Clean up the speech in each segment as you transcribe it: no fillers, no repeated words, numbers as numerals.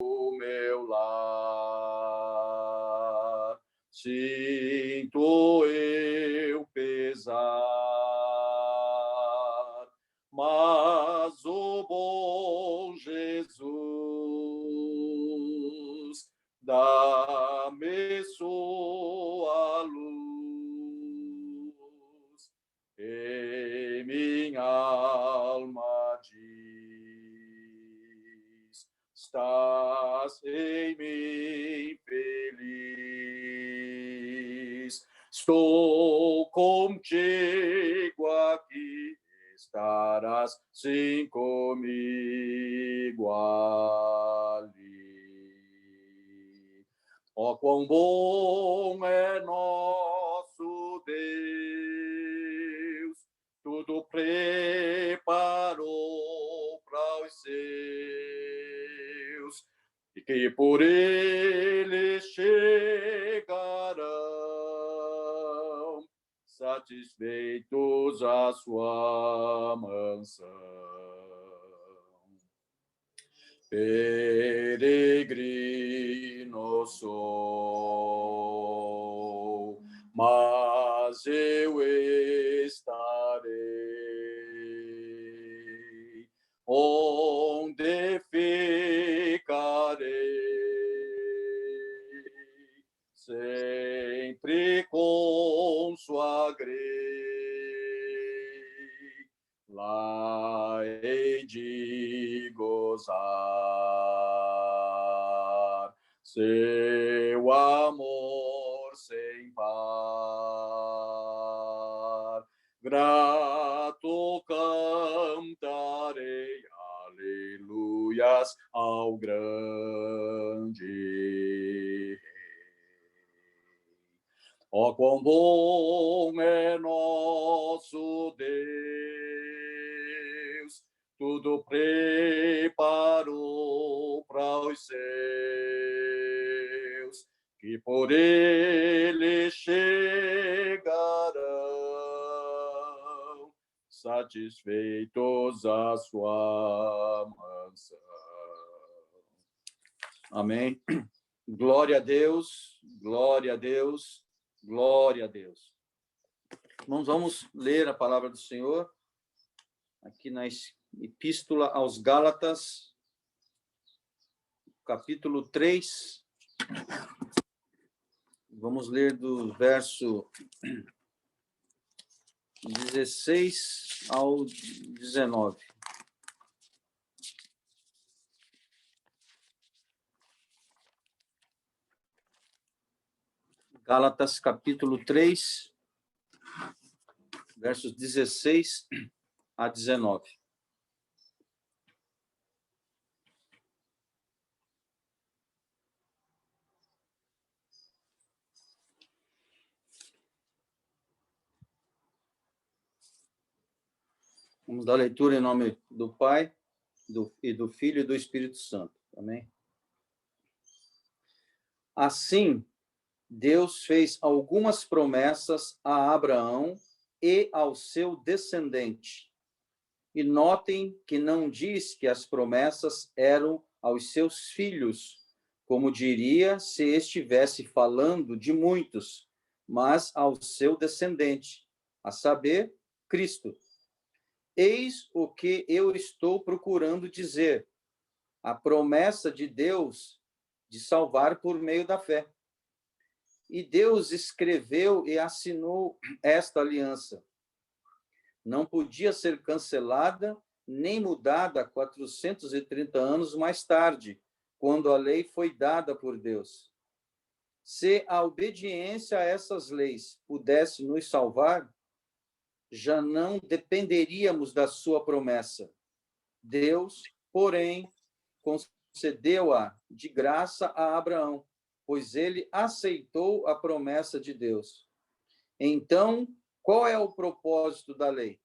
meu lar. Sinto eu pesar, mas o bom Jesus dá-me sua luz, e minha alma diz: estás em mim feliz. Estou contigo aqui, estarás sim comigo ali. Ó, quão bom é nosso Deus, tudo preparou para os seus, e que por ele chegarão, satisfeitos à sua mansão. Peregrino sou, mas eu estarei onde ficarei, sempre com sua grei. Lá hei de gozar seu amor sem par. Grato cantarei aleluias ao grande Rei. Ó, quão bom é nosso Deus, tudo preparou para os seus, que por ele chegarão, satisfeitos à sua mansão. Amém. Glória a Deus, glória a Deus, glória a Deus. Irmãos, vamos ler a palavra do Senhor aqui na Epístola aos Gálatas, capítulo 3. Vamos ler do verso 16 ao 19. Gálatas, capítulo 3, versos 16 a 19. Vamos dar leitura em nome do Pai, e do Filho e do Espírito Santo. Amém? Assim, Deus fez algumas promessas a Abraão e ao seu descendente. E notem que não diz que as promessas eram aos seus filhos, como diria se estivesse falando de muitos, mas ao seu descendente, a saber, Cristo. Eis o que eu estou procurando dizer: a promessa de Deus de salvar por meio da fé. E Deus escreveu e assinou esta aliança. Não podia ser cancelada nem mudada 430 anos mais tarde, quando a lei foi dada por Deus. Se a obediência a essas leis pudesse nos salvar, já não dependeríamos da sua promessa. Deus, porém, concedeu-a de graça a Abraão, pois ele aceitou a promessa de Deus. Então, qual é o propósito da lei?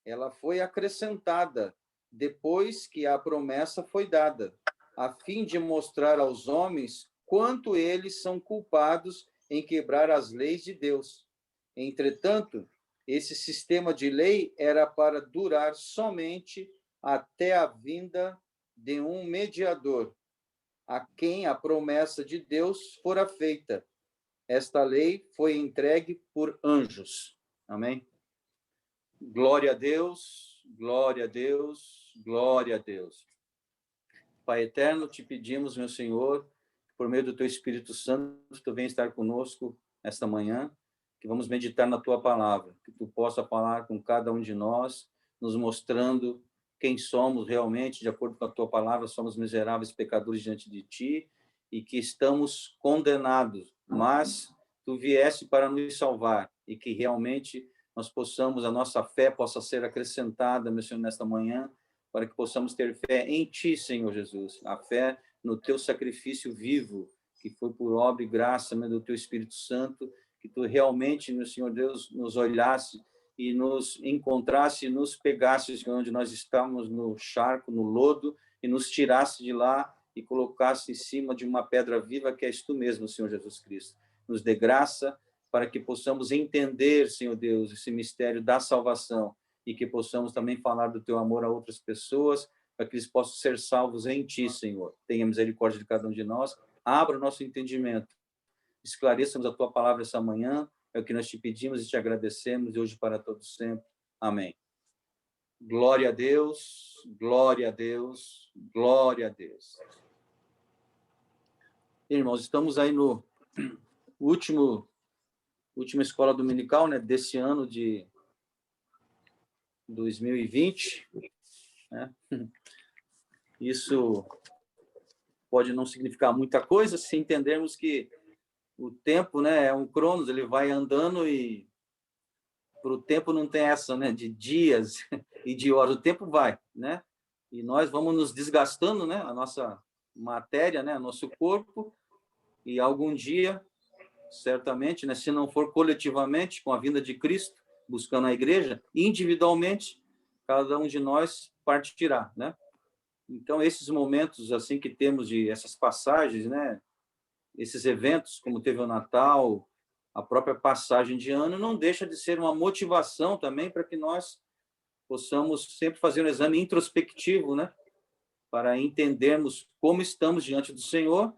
Ela foi acrescentada depois que a promessa foi dada, a fim de mostrar aos homens quanto eles são culpados em quebrar as leis de Deus. Entretanto, esse sistema de lei era para durar somente até a vinda de um mediador, a quem a promessa de Deus fora feita. Esta lei foi entregue por anjos. Amém? Glória a Deus, glória a Deus, glória a Deus. Pai eterno, te pedimos, meu Senhor, por meio do teu Espírito Santo, tu venha estar conosco esta manhã, que vamos meditar na tua palavra, que tu possa falar com cada um de nós, nos mostrando quem somos realmente, de acordo com a tua palavra, somos miseráveis pecadores diante de ti e que estamos condenados, mas tu vieste para nos salvar e que realmente nós possamos, a nossa fé possa ser acrescentada, meu Senhor, nesta manhã, para que possamos ter fé em ti, Senhor Jesus, a fé no teu sacrifício vivo, que foi por obra e graça, meu, do teu Espírito Santo, que tu realmente, meu Senhor Deus, nos olhasse e nos encontrasse e nos pegasse, Senhor, onde nós estávamos no charco, no lodo, e nos tirasse de lá e colocasse em cima de uma pedra viva que és tu mesmo, Senhor Jesus Cristo. Nos dê graça para que possamos entender, Senhor Deus, esse mistério da salvação e que possamos também falar do teu amor a outras pessoas, para que eles possam ser salvos em ti, Senhor. Tenha misericórdia de cada um de nós, abra o nossa entendimento, esclareçamos a tua palavra essa manhã, é o que nós te pedimos e te agradecemos, de hoje para todos sempre. Amém. Glória a Deus, glória a Deus, glória a Deus. Irmãos, estamos aí no última escola dominical, né, desse ano de 2020, né? Isso pode não significar muita coisa se entendermos que o tempo, né, é um cronos, ele vai andando e para o tempo não tem essa, né, de dias e de horas, o tempo vai, né? E nós vamos nos desgastando, né, a nossa matéria, né, nosso corpo, e algum dia, certamente, né, se não for coletivamente, com a vinda de Cristo, buscando a igreja, individualmente, cada um de nós partirá, né? Então, esses momentos assim que temos de essas passagens, né, esses eventos, como teve o Natal, a própria passagem de ano, não deixa de ser uma motivação também para que nós possamos sempre fazer um exame introspectivo, né, para entendermos como estamos diante do Senhor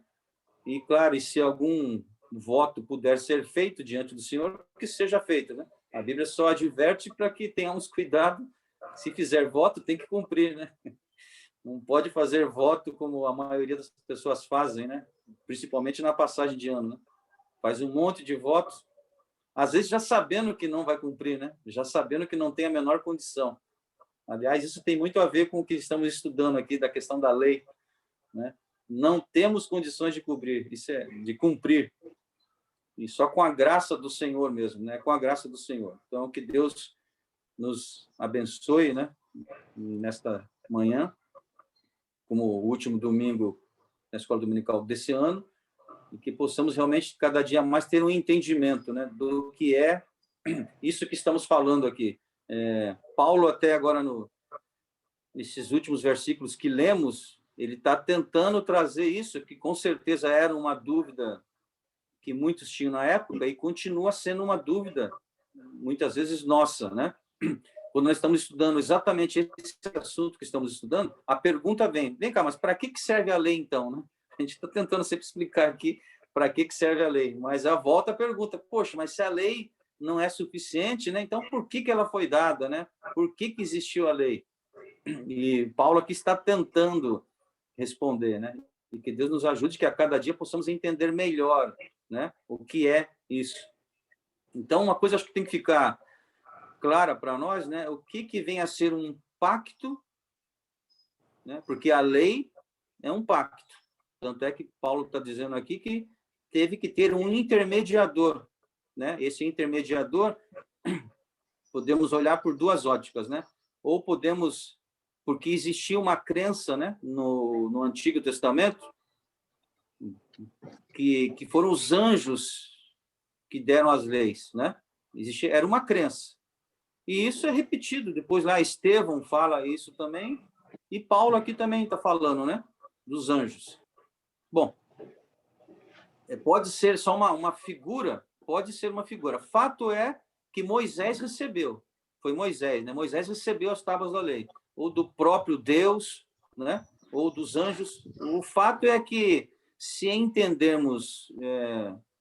e, claro, e se algum voto puder ser feito diante do Senhor, que seja feito, né? A Bíblia só adverte para que tenhamos cuidado. Se fizer voto, tem que cumprir, né? Não pode fazer voto como a maioria das pessoas fazem, né? Principalmente na passagem de ano, né? Faz um monte de votos, às vezes já sabendo que não vai cumprir, né? Já sabendo que não tem a menor condição. Aliás, isso tem muito a ver com o que estamos estudando aqui da questão da lei, né? Não temos condições de cumprir, isso é de cumprir. E só com a graça do Senhor mesmo, né? Com a graça do Senhor. Então, que Deus nos abençoe, né? Nesta manhã, como o último domingo na escola dominical desse ano, e que possamos realmente cada dia mais ter um entendimento, né, do que é isso que estamos falando aqui. Paulo, até agora, nesses últimos versículos que lemos, ele está tentando trazer isso, que com certeza era uma dúvida que muitos tinham na época e continua sendo uma dúvida, muitas vezes nossa, né? Quando nós estamos estudando exatamente esse assunto que estamos estudando, a pergunta vem cá, mas para que serve a lei então, né? A gente está tentando sempre explicar aqui para que serve a lei, mas a volta a pergunta, poxa, mas se a lei não é suficiente, né? Então por que ela foi dada, né? Por que existiu a lei? E Paulo aqui está tentando responder, né? E que Deus nos ajude que a cada dia possamos entender melhor, né? O que é isso. Então, uma coisa acho que tem que ficar clara para nós, né? O que vem a ser um pacto, né? Porque a lei é um pacto. Tanto é que Paulo está dizendo aqui que teve que ter um intermediador, né? Esse intermediador podemos olhar por duas óticas, né? Ou podemos, porque existia uma crença, né, no Antigo Testamento, que foram os anjos que deram as leis, né? Era uma crença. E isso é repetido. Depois lá Estevão fala isso também, e Paulo aqui também está falando, né, dos anjos. Bom, pode ser só uma figura, pode ser uma figura. Fato é que Moisés recebeu. Foi Moisés, né? Moisés recebeu as tábuas da lei, ou do próprio Deus, né? ou dos anjos. O fato é que, se entendermos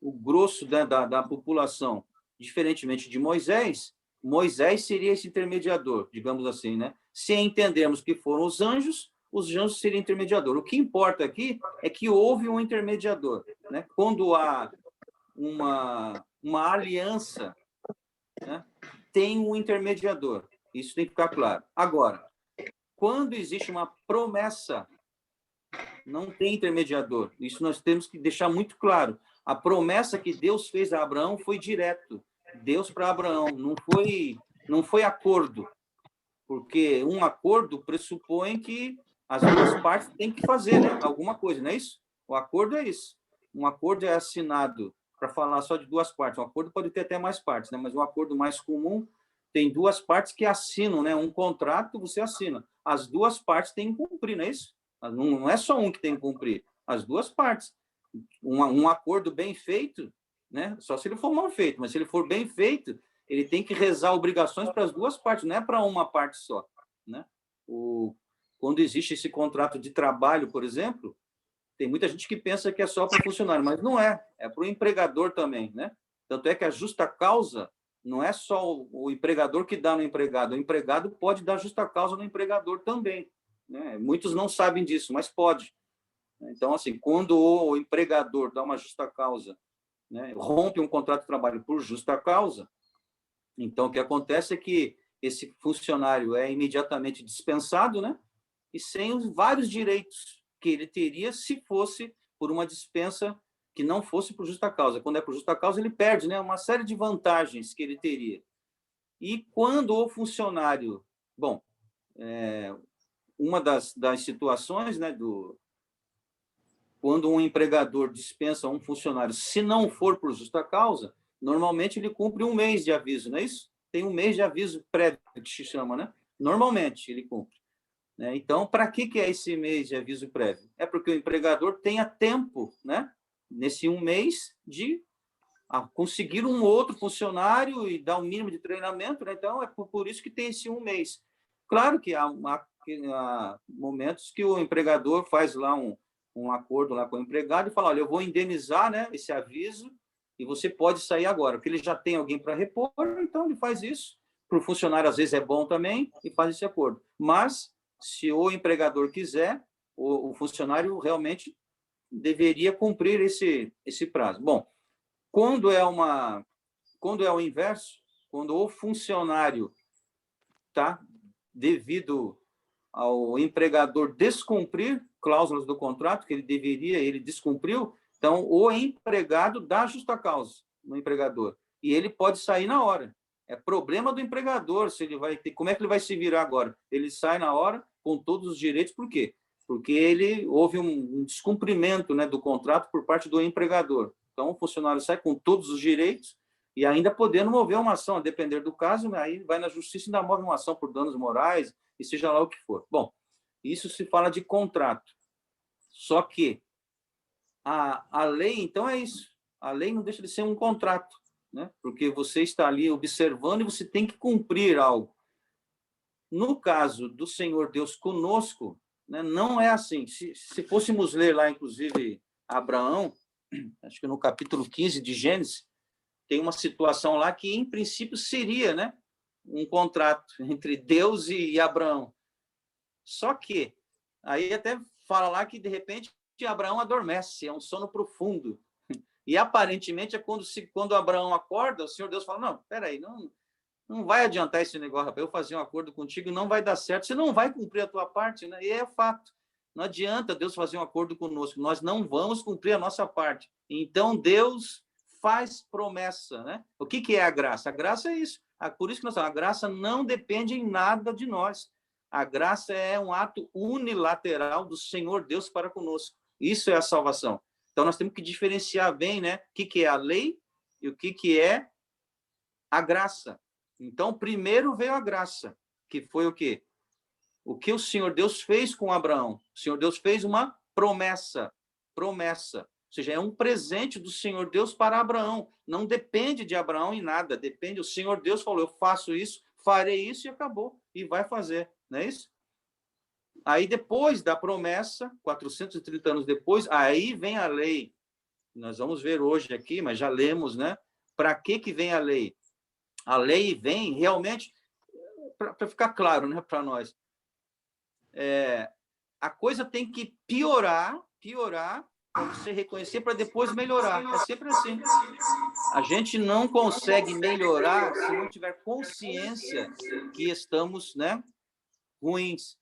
o grosso da população, diferentemente de Moisés, Moisés seria esse intermediador, digamos assim, né? Se entendermos que foram os anjos seriam intermediador. O que importa aqui é que houve um intermediador, né? Quando há uma aliança, né, tem um intermediador. Isso tem que ficar claro. Agora, quando existe uma promessa, não tem intermediador. Isso nós temos que deixar muito claro. A promessa que Deus fez a Abraão foi direto. Deus para Abraão, não foi acordo, porque um acordo pressupõe que as duas partes têm que fazer, né, alguma coisa, não é isso? O acordo é isso. Um acordo é assinado para falar só de duas partes. Um acordo pode ter até mais partes, né, mas um acordo mais comum tem duas partes que assinam, né? Um contrato você assina. As duas partes têm que cumprir, não é isso? Não é só um que tem que cumprir, as duas partes. Um acordo bem feito, né? Só se ele for mal feito, mas se ele for bem feito, ele tem que rezar obrigações para as duas partes, não é para uma parte só, né? Quando existe esse contrato de trabalho, por exemplo, tem muita gente que pensa que é só para o funcionário, mas não é, é para o empregador também, né? Tanto é que a justa causa não é só o empregador que dá no empregado, o empregado pode dar justa causa no empregador também, né? Muitos não sabem disso, mas pode. Então, assim, quando o empregador dá uma justa causa, né, rompe um contrato de trabalho por justa causa, então o que acontece é que esse funcionário é imediatamente dispensado, né? E sem os vários direitos que ele teria se fosse por uma dispensa que não fosse por justa causa. Quando é por justa causa, ele perde, né, uma série de vantagens que ele teria. E quando o funcionário... Bom, uma das situações, né, quando um empregador dispensa um funcionário, se não for por justa causa, normalmente ele cumpre um mês de aviso, não é isso? Tem um mês de aviso prévio, que se chama, né? Normalmente ele cumpre. Né? Então, para que é esse mês de aviso prévio? É porque o empregador tenha tempo, né, nesse um mês, de conseguir um outro funcionário e dar um mínimo de treinamento. Né? Então, é por isso que tem esse um mês. Claro que há momentos que o empregador faz lá um acordo lá com o empregado e fala, olha, eu vou indenizar, né, esse aviso e você pode sair agora, porque ele já tem alguém para repor, então ele faz isso. Para o funcionário, às vezes, é bom também e faz esse acordo. Mas, se o empregador quiser, o funcionário realmente deveria cumprir esse prazo. Bom, quando é o inverso, quando o funcionário, tá, devido ao empregador descumprir cláusulas do contrato que ele descumpriu, então o empregado dá justa causa no empregador e ele pode sair na hora. É problema do empregador se ele vai ter, como é que ele vai se virar agora? Ele sai na hora com todos os direitos, por quê? Porque houve um descumprimento, né, do contrato por parte do empregador. Então o funcionário sai com todos os direitos e ainda podendo mover uma ação, a depender do caso, aí vai na justiça e ainda move uma ação por danos morais, e seja lá o que for. Bom, isso se fala de contrato. Só que a lei, então, é isso. A lei não deixa de ser um contrato, né? Porque você está ali observando e você tem que cumprir algo. No caso do Senhor Deus conosco, né, não é assim. Se fôssemos ler lá, inclusive, Abraão, acho que no capítulo 15 de Gênesis, tem uma situação lá que, em princípio, seria, né, um contrato entre Deus e Abraão. Só que, aí até fala lá que, de repente, Abraão adormece, é um sono profundo. E, aparentemente, é quando Abraão acorda, o Senhor Deus fala, não, peraí, não vai adiantar esse negócio, rapaz, eu fazer um acordo contigo, não vai dar certo, você não vai cumprir a tua parte, né? E é fato. Não adianta Deus fazer um acordo conosco, nós não vamos cumprir a nossa parte. Então, Deus faz promessa, né? O que é a graça? A graça é isso. Por isso que nós falamos, a graça não depende em nada de nós. A graça é um ato unilateral do Senhor Deus para conosco. Isso é a salvação. Então, nós temos que diferenciar bem, né, o que é a lei e o que é a graça. Então, primeiro veio a graça, que foi o quê? O que o Senhor Deus fez com Abraão? O Senhor Deus fez uma promessa. Promessa. Ou seja, é um presente do Senhor Deus para Abraão. Não depende de Abraão em nada. Depende, o Senhor Deus falou, eu faço isso, farei isso e acabou. E vai fazer. Não é isso? Aí, depois da promessa, 430 anos depois, aí vem a lei. Nós vamos ver hoje aqui, mas já lemos, né? Para que vem a lei? A lei vem realmente, para ficar claro, né, para nós, a coisa tem que piorar para você reconhecer, para depois melhorar. É sempre assim. A gente não consegue melhorar se não tiver consciência que estamos, né, ruins.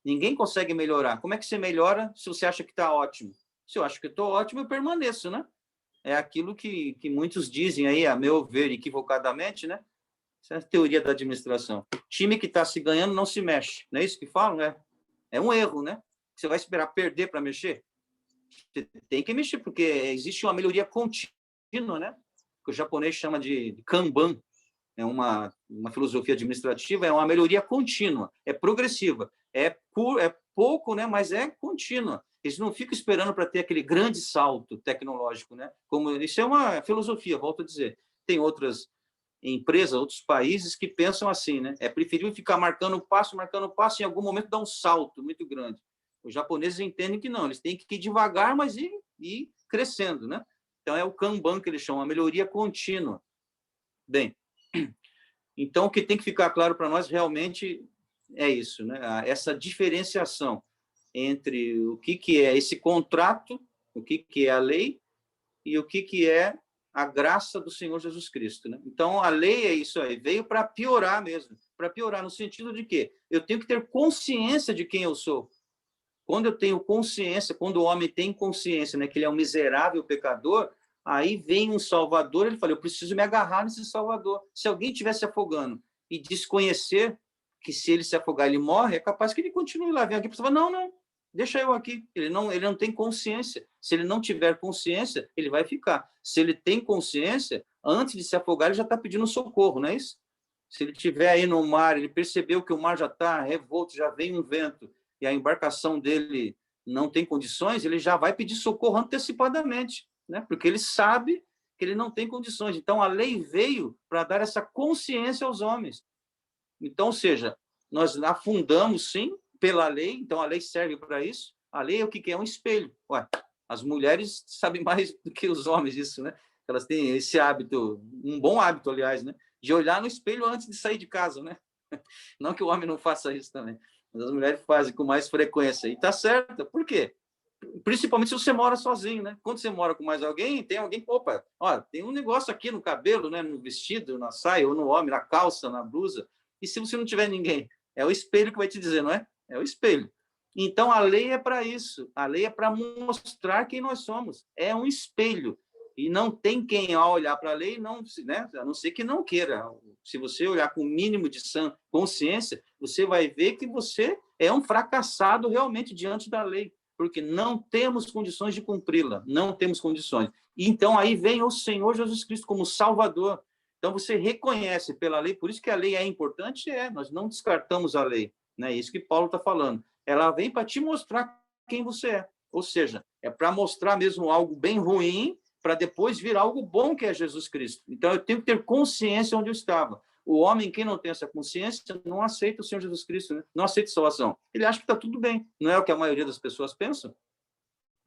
Ninguém consegue melhorar. Como é que você melhora se você acha que está ótimo? Se eu acho que estou ótimo, eu permaneço, né? É aquilo que muitos dizem aí, a meu ver, equivocadamente, né? Essa é a teoria da administração. Time que está se ganhando não se mexe. Não é isso que falam? É um erro, né? Você vai esperar perder para mexer? Você tem que mexer, porque existe uma melhoria contínua, né? Que o japonês chama de Kanban. É uma filosofia administrativa, é uma melhoria contínua, é progressiva, é pouco, né? Mas é contínua. Eles não ficam esperando para ter aquele grande salto tecnológico, né? Como isso é uma filosofia, volto a dizer. Tem outras empresas, outros países que pensam assim, né? É preferível ficar marcando passo, e em algum momento dar um salto muito grande. Os japoneses entendem que não, eles têm que ir devagar, mas ir crescendo, né? Então é o Kanban que eles chamam, a melhoria contínua. Bem, então o que tem que ficar claro para nós realmente é isso, né? Essa diferenciação entre o que é esse contrato, o que é a lei e o que é a graça do Senhor Jesus Cristo, né? Então, a lei é isso aí, veio para piorar mesmo, para piorar no sentido de que eu tenho que ter consciência de quem eu sou. Quando eu tenho consciência, quando o homem tem consciência, né, que ele é um miserável pecador, aí vem um Salvador, ele fala, eu preciso me agarrar nesse Salvador. Se alguém estiver se afogando e desconhecer que se ele se afogar, ele morre, é capaz que ele continue lá, vem aqui, para não, deixa eu aqui. Ele não tem consciência. Se ele não tiver consciência, ele vai ficar. Se ele tem consciência, antes de se afogar, ele já está pedindo socorro, não é isso? Se ele estiver aí no mar, ele percebeu que o mar já está revolto, já vem um vento, e a embarcação dele não tem condições, ele já vai pedir socorro antecipadamente, né? Porque ele sabe que ele não tem condições. Então, a lei veio para dar essa consciência aos homens. Então, ou seja, nós afundamos, sim, pela lei, então a lei serve para isso. A lei é o que é? Um espelho. Ué, as mulheres sabem mais do que os homens isso, né? Elas têm esse hábito, um bom hábito, aliás, né? De olhar no espelho antes de sair de casa, né? Não que o homem não faça isso também, mas as mulheres fazem com mais frequência. E tá certo. Por quê? Principalmente se você mora sozinho, né? Quando você mora com mais alguém, tem alguém, opa, ó, tem um negócio aqui no cabelo, né? No vestido, na saia, ou no homem, na calça, na blusa. E se você não tiver ninguém? É o espelho que vai te dizer, não é? É o espelho. Então, a lei é para isso. A lei é para mostrar quem nós somos. É um espelho. E não tem quem, ao olhar para a lei, não, né? A não ser que não queira. Se você olhar com o mínimo de sã consciência, você vai ver que você é um fracassado realmente diante da lei, porque não temos condições de cumpri-la, não temos condições. E então, aí vem o Senhor Jesus Cristo como Salvador. Então, você reconhece pela lei, por isso que a lei é importante, nós não descartamos a lei, né? É isso que Paulo está falando. Ela vem para te mostrar quem você é, ou seja, é para mostrar mesmo algo bem ruim, para depois vir algo bom que é Jesus Cristo. Então, eu tenho que ter consciência onde eu estava. O homem que não tem essa consciência não aceita o Senhor Jesus Cristo, né? Não aceita salvação. Ele acha que está tudo bem. Não é o que a maioria das pessoas pensam?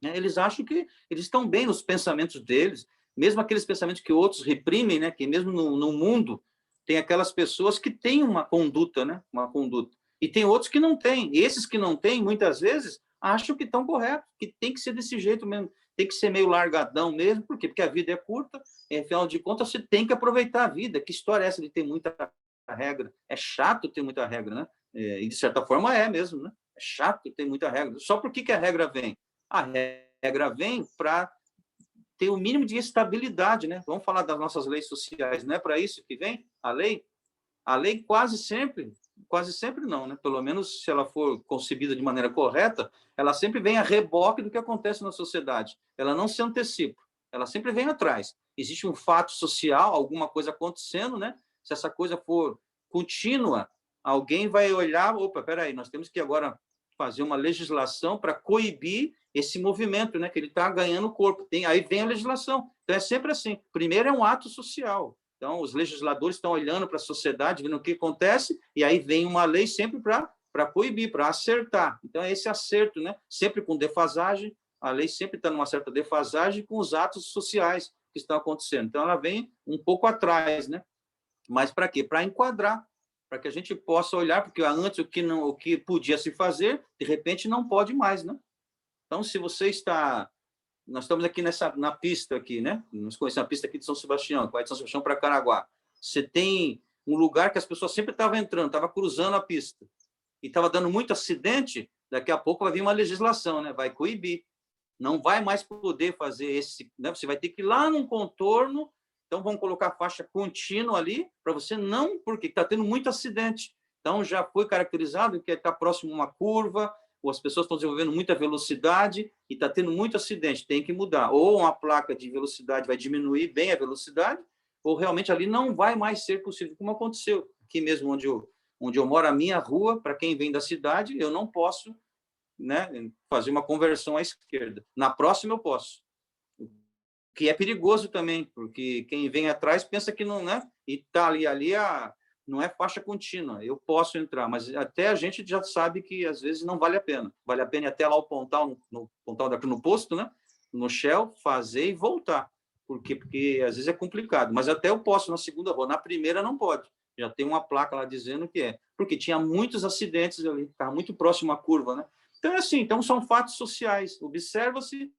Eles acham que eles estão bem nos pensamentos deles, mesmo aqueles pensamentos que outros reprimem, né? Que mesmo no mundo tem aquelas pessoas que têm uma conduta, né? Uma conduta. E tem outros que não têm. E esses que não têm, muitas vezes, acham que estão corretos, que tem que ser desse jeito mesmo, tem que ser meio largadão mesmo, por quê? Porque a vida é curta, e, afinal de contas, você tem que aproveitar a vida. Que história é essa de ter muita regra? É chato ter muita regra, né? E, de certa forma, é mesmo, né? É chato ter muita regra. Só por que a regra vem? A regra vem para ter o mínimo de estabilidade, né? Vamos falar das nossas leis sociais, não é para isso que vem a lei? A lei quase sempre não, né? Pelo menos se ela for concebida de maneira correta, ela sempre vem a reboque do que acontece na sociedade. Ela não se antecipa, ela sempre vem atrás. Existe um fato social, alguma coisa acontecendo, né? Se essa coisa for contínua, alguém vai olhar, opa, peraí, nós temos que agora fazer uma legislação para coibir esse movimento, né? Que ele está ganhando corpo. Aí vem a legislação. Então é sempre assim. Primeiro é um ato social. Então, os legisladores estão olhando para a sociedade, vendo o que acontece, e aí vem uma lei sempre para para proibir, para acertar. Então, é esse acerto, né? Sempre com defasagem, a lei sempre está numa certa defasagem com os atos sociais que estão acontecendo. Então, ela vem um pouco atrás, né? Mas para quê? Para enquadrar, para que a gente possa olhar, porque antes o que podia se fazer, de repente não pode mais, né? Então, se você está... Nós estamos aqui na pista aqui, né? Nós conhecemos a pista aqui de São Sebastião, que vai de São Sebastião para Caraguá. Você tem um lugar que as pessoas sempre estavam entrando, estavam cruzando a pista, e estava dando muito acidente, daqui a pouco vai vir uma legislação, né? Vai coibir. Não vai mais poder fazer esse... Né? Você vai ter que ir lá num contorno, então vamos colocar faixa contínua ali, para você não... Porque está tendo muito acidente. Então, já foi caracterizado que está próximo a uma curva, ou as pessoas estão desenvolvendo muita velocidade e está tendo muito acidente, tem que mudar. Ou uma placa de velocidade vai diminuir bem a velocidade, ou realmente ali não vai mais ser possível, como aconteceu aqui mesmo onde eu moro, a minha rua, para quem vem da cidade, eu não posso, né, fazer uma conversão à esquerda. Na próxima eu posso. Que é perigoso também, porque quem vem atrás pensa que não, né? E está ali não é faixa contínua, eu posso entrar, mas até a gente já sabe que às vezes não vale a pena. Vale a pena ir até lá o Pontal, no Pontal daqui no posto, né? No Shell, fazer e voltar. Porque às vezes é complicado, mas até eu posso na segunda rua, na primeira não pode. Já tem uma placa lá dizendo que é, porque tinha muitos acidentes ali, estava muito próximo à curva, né? Então é assim, então são fatos sociais, observa-se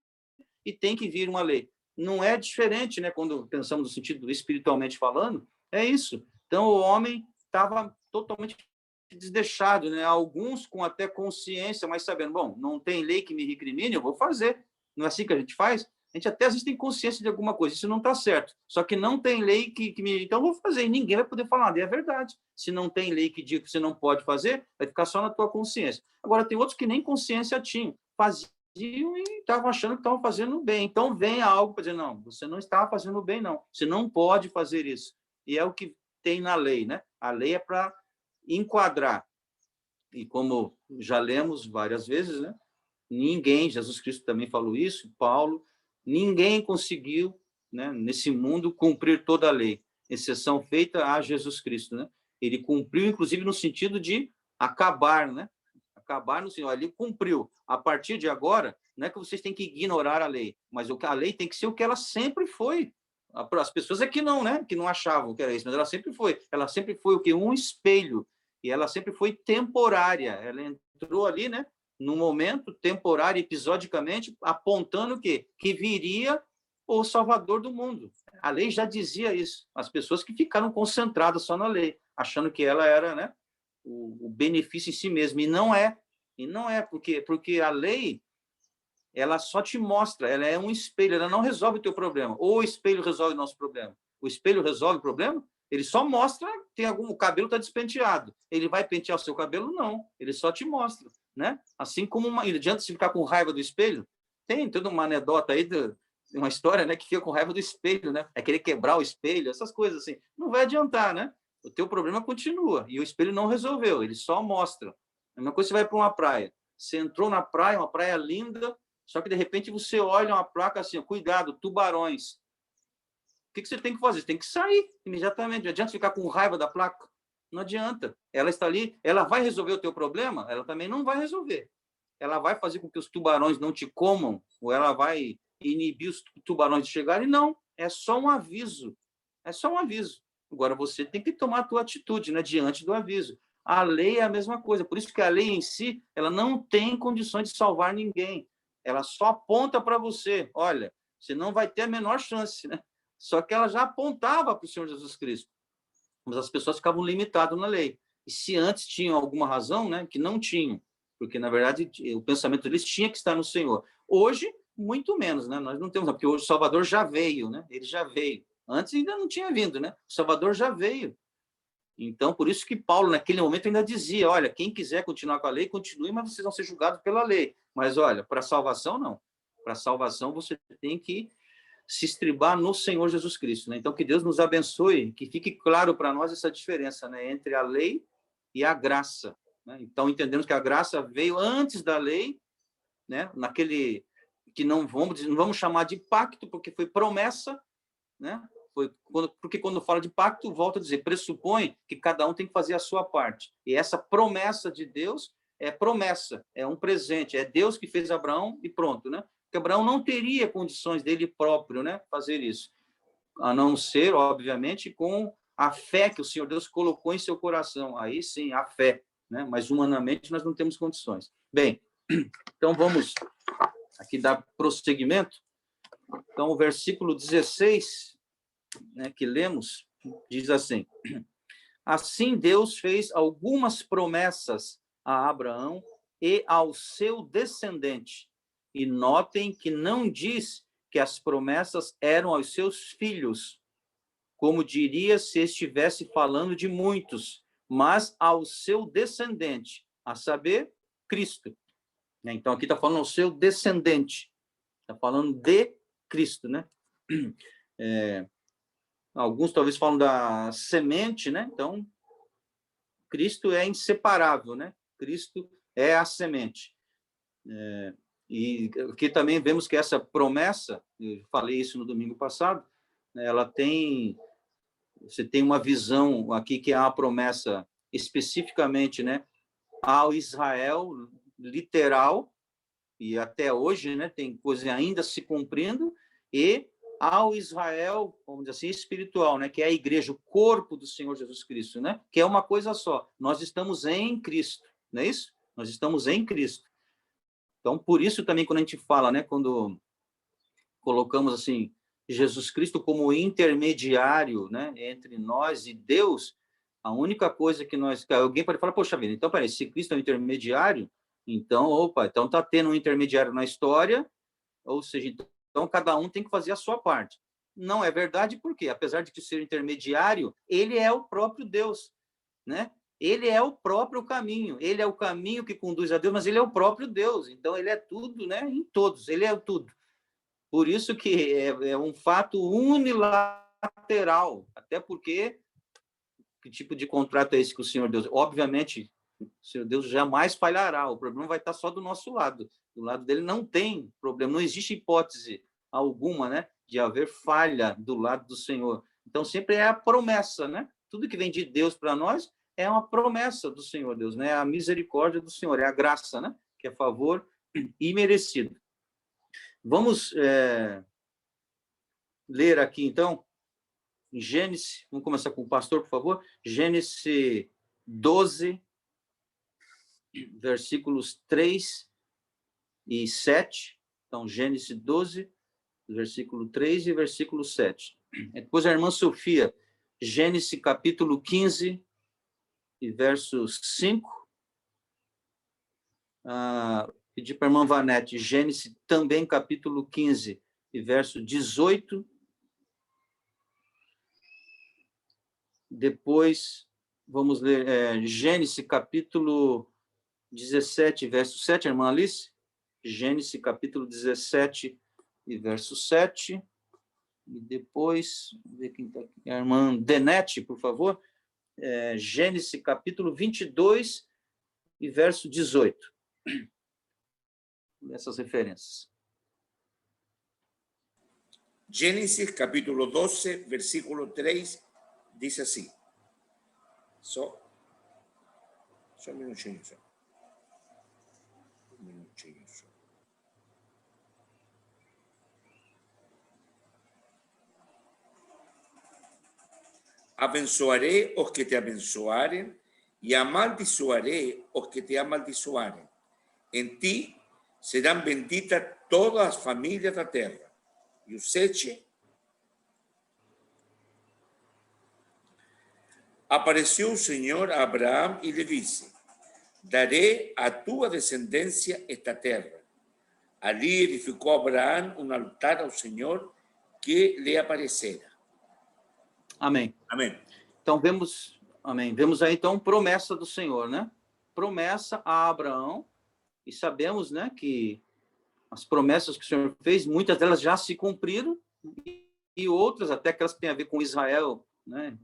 e tem que vir uma lei. Não é diferente, né? Quando pensamos no sentido espiritualmente falando, é isso. Então, o homem estava totalmente desleixado, né? Alguns com até consciência, mas sabendo, bom, não tem lei que me recrimine, eu vou fazer. Não é assim que a gente faz? A gente até às vezes tem consciência de alguma coisa, isso não está certo. Só que não tem lei que me... Então, eu vou fazer, e ninguém vai poder falar nada, e é verdade. Se não tem lei que diga que você não pode fazer, vai ficar só na tua consciência. Agora, tem outros que nem consciência tinham, faziam e estavam achando que estavam fazendo bem. Então, vem algo para dizer, não, você não está fazendo bem, não. Você não pode fazer isso. E é o que tem na lei, né? A lei é para enquadrar. E como já lemos várias vezes, né? Ninguém, Jesus Cristo também falou isso, Paulo, ninguém conseguiu, né, nesse mundo cumprir toda a lei, exceção feita a Jesus Cristo, né? Ele cumpriu, inclusive, no sentido de acabar, né? Acabar no Senhor, ele cumpriu. A partir de agora, não é que vocês têm que ignorar a lei, mas a lei tem que ser o que ela sempre foi. As pessoas é que não, né? Que não achavam que era isso, mas ela sempre foi. Ela sempre foi o quê? Um espelho. E ela sempre foi temporária. Ela entrou ali, né? No momento, temporário, episodicamente, apontando o quê? Que viria o Salvador do mundo. A lei já dizia isso. As pessoas que ficaram concentradas só na lei, achando que ela era, né, o benefício em si mesmo. E não é. E não é, porque a lei, ela só te mostra, ela é um espelho, ela não resolve o teu problema. Ou o espelho resolve o nosso problema. O espelho resolve o problema? Ele só mostra que o cabelo está despenteado. Ele vai pentear o seu cabelo? Não. Ele só te mostra, né? Assim como não adianta se ficar com raiva do espelho. Tem toda uma anedota aí, uma história, né, que fica com raiva do espelho, né? É querer quebrar o espelho, essas coisas assim. Não vai adiantar, né? O teu problema continua e o espelho não resolveu, ele só mostra. A mesma coisa, você vai para uma praia. Você entrou na praia, uma praia linda, só que de repente você olha uma placa assim, cuidado, tubarões. O que você tem que fazer? Você tem que sair imediatamente. Não adianta ficar com raiva da placa. Não adianta. Ela está ali, ela vai resolver o teu problema? Ela também não vai resolver. Ela vai fazer com que os tubarões não te comam? Ou ela vai inibir os tubarões de chegarem? Não. É só um aviso. É só um aviso. Agora, você tem que tomar a tua atitude, né, diante do aviso. A lei é a mesma coisa. Por isso que a lei em si, ela não tem condições de salvar ninguém. Ela só aponta para você. Olha, você não vai ter a menor chance, né? Só que ela já apontava para o Senhor Jesus Cristo. Mas as pessoas ficavam limitadas na lei. E se antes tinham alguma razão, né, que não tinham, porque, na verdade, o pensamento deles tinha que estar no Senhor. Hoje, muito menos, né? Nós não temos, porque hoje o Salvador já veio, né? Ele já veio. Antes ainda não tinha vindo, né? O Salvador já veio. Então, por isso que Paulo, naquele momento, ainda dizia, olha, quem quiser continuar com a lei, continue, mas vocês vão ser julgados pela lei. Mas, olha, para salvação, não. Para salvação, você tem que se estribar no Senhor Jesus Cristo, né? Então, que Deus nos abençoe, que fique claro para nós essa diferença, né, entre a lei e a graça, né? Então, entendemos que a graça veio antes da lei, né, naquele que não vamos chamar de pacto, porque foi promessa, né? Porque quando fala de pacto, volta a dizer, pressupõe que cada um tem que fazer a sua parte. E essa promessa de Deus é promessa, é um presente, é Deus que fez Abraão e pronto, né? Porque Abraão não teria condições dele próprio, né, fazer isso, a não ser, obviamente, com a fé que o Senhor Deus colocou em seu coração. Aí sim, a fé, né? Mas humanamente nós não temos condições. Bem, então vamos aqui dar prosseguimento. Então, o versículo 16, né, que lemos, diz assim: assim Deus fez algumas promessas a Abraão e ao seu descendente. E notem que não diz que as promessas eram aos seus filhos, como diria se estivesse falando de muitos, mas ao seu descendente, a saber, Cristo. Então, aqui está falando ao seu descendente, está falando de Cristo, né? Alguns talvez falam da semente, né? Então, Cristo é inseparável, né? Cristo é a semente. E aqui também vemos que essa promessa, eu falei isso no domingo passado, ela tem, você tem uma visão aqui que é a promessa especificamente, né, ao Israel literal, e até hoje, né, tem coisa ainda se cumprindo, e ao Israel, vamos dizer assim, espiritual, né, que é a igreja, o corpo do Senhor Jesus Cristo, né, que é uma coisa só. Nós estamos em Cristo, não é isso? Nós estamos em Cristo. Então, por isso também, quando a gente fala, né, quando colocamos assim Jesus Cristo como intermediário, né, entre nós e Deus, a única coisa que nós, alguém pode falar, poxa vida, então peraí, se Cristo é um intermediário, então, opa, então está tendo um intermediário na história, ou seja, então cada um tem que fazer a sua parte. Não é verdade, porque apesar de ser intermediário, ele é o próprio Deus, né? Ele é o próprio caminho, ele é o caminho que conduz a Deus, mas ele é o próprio Deus, então ele é tudo, né? Em todos, ele é tudo. Por isso que é um fato unilateral, até porque que tipo de contrato é esse que o Senhor Deus? Obviamente, o Senhor Deus jamais falhará, o problema vai estar só do nosso lado. Do lado dele não tem problema, não existe hipótese alguma, né, de haver falha do lado do Senhor. Então, sempre é a promessa, né? Tudo que vem de Deus para nós é uma promessa do Senhor Deus, né? A misericórdia do Senhor, é a graça, né? Que é favor imerecido. Vamos ler aqui, então, em Gênesis, vamos começar com o pastor, por favor. Gênesis 12, versículos 3 e 7. Então, Gênesis 12, versículo 3 e versículo 7. Depois a irmã Sofia, Gênesis capítulo 15 e versos 5. Pedi para a irmã Vanete, Gênesis também capítulo 15 e verso 18. Depois, vamos ler Gênesis capítulo 17, verso 7, a irmã Alice. Gênesis capítulo 17 e verso 7. E depois, vamos ver quem está aqui, a irmã Denete, por favor. Gênesis capítulo 22 e verso 18. Essas referências. Gênesis capítulo 12, versículo 3, diz assim. Só um minutinho só. Abençoaré os que te abençoarem e amaldiçoaré os que te amaldiçoarem. Em ti serão benditas todas as famílias da terra. E o 7. Apareceu o Senhor a Abraão e lhe disse: daré a tua descendência esta terra. Ali edificou Abraão um altar ao Senhor que lhe aparecera. Amém. Amém. Então, vemos aí, então, promessa do Senhor, né? Promessa a Abraão, e sabemos, né, que as promessas que o Senhor fez, muitas delas já se cumpriram, e outras, até aquelas que têm a ver com Israel, né,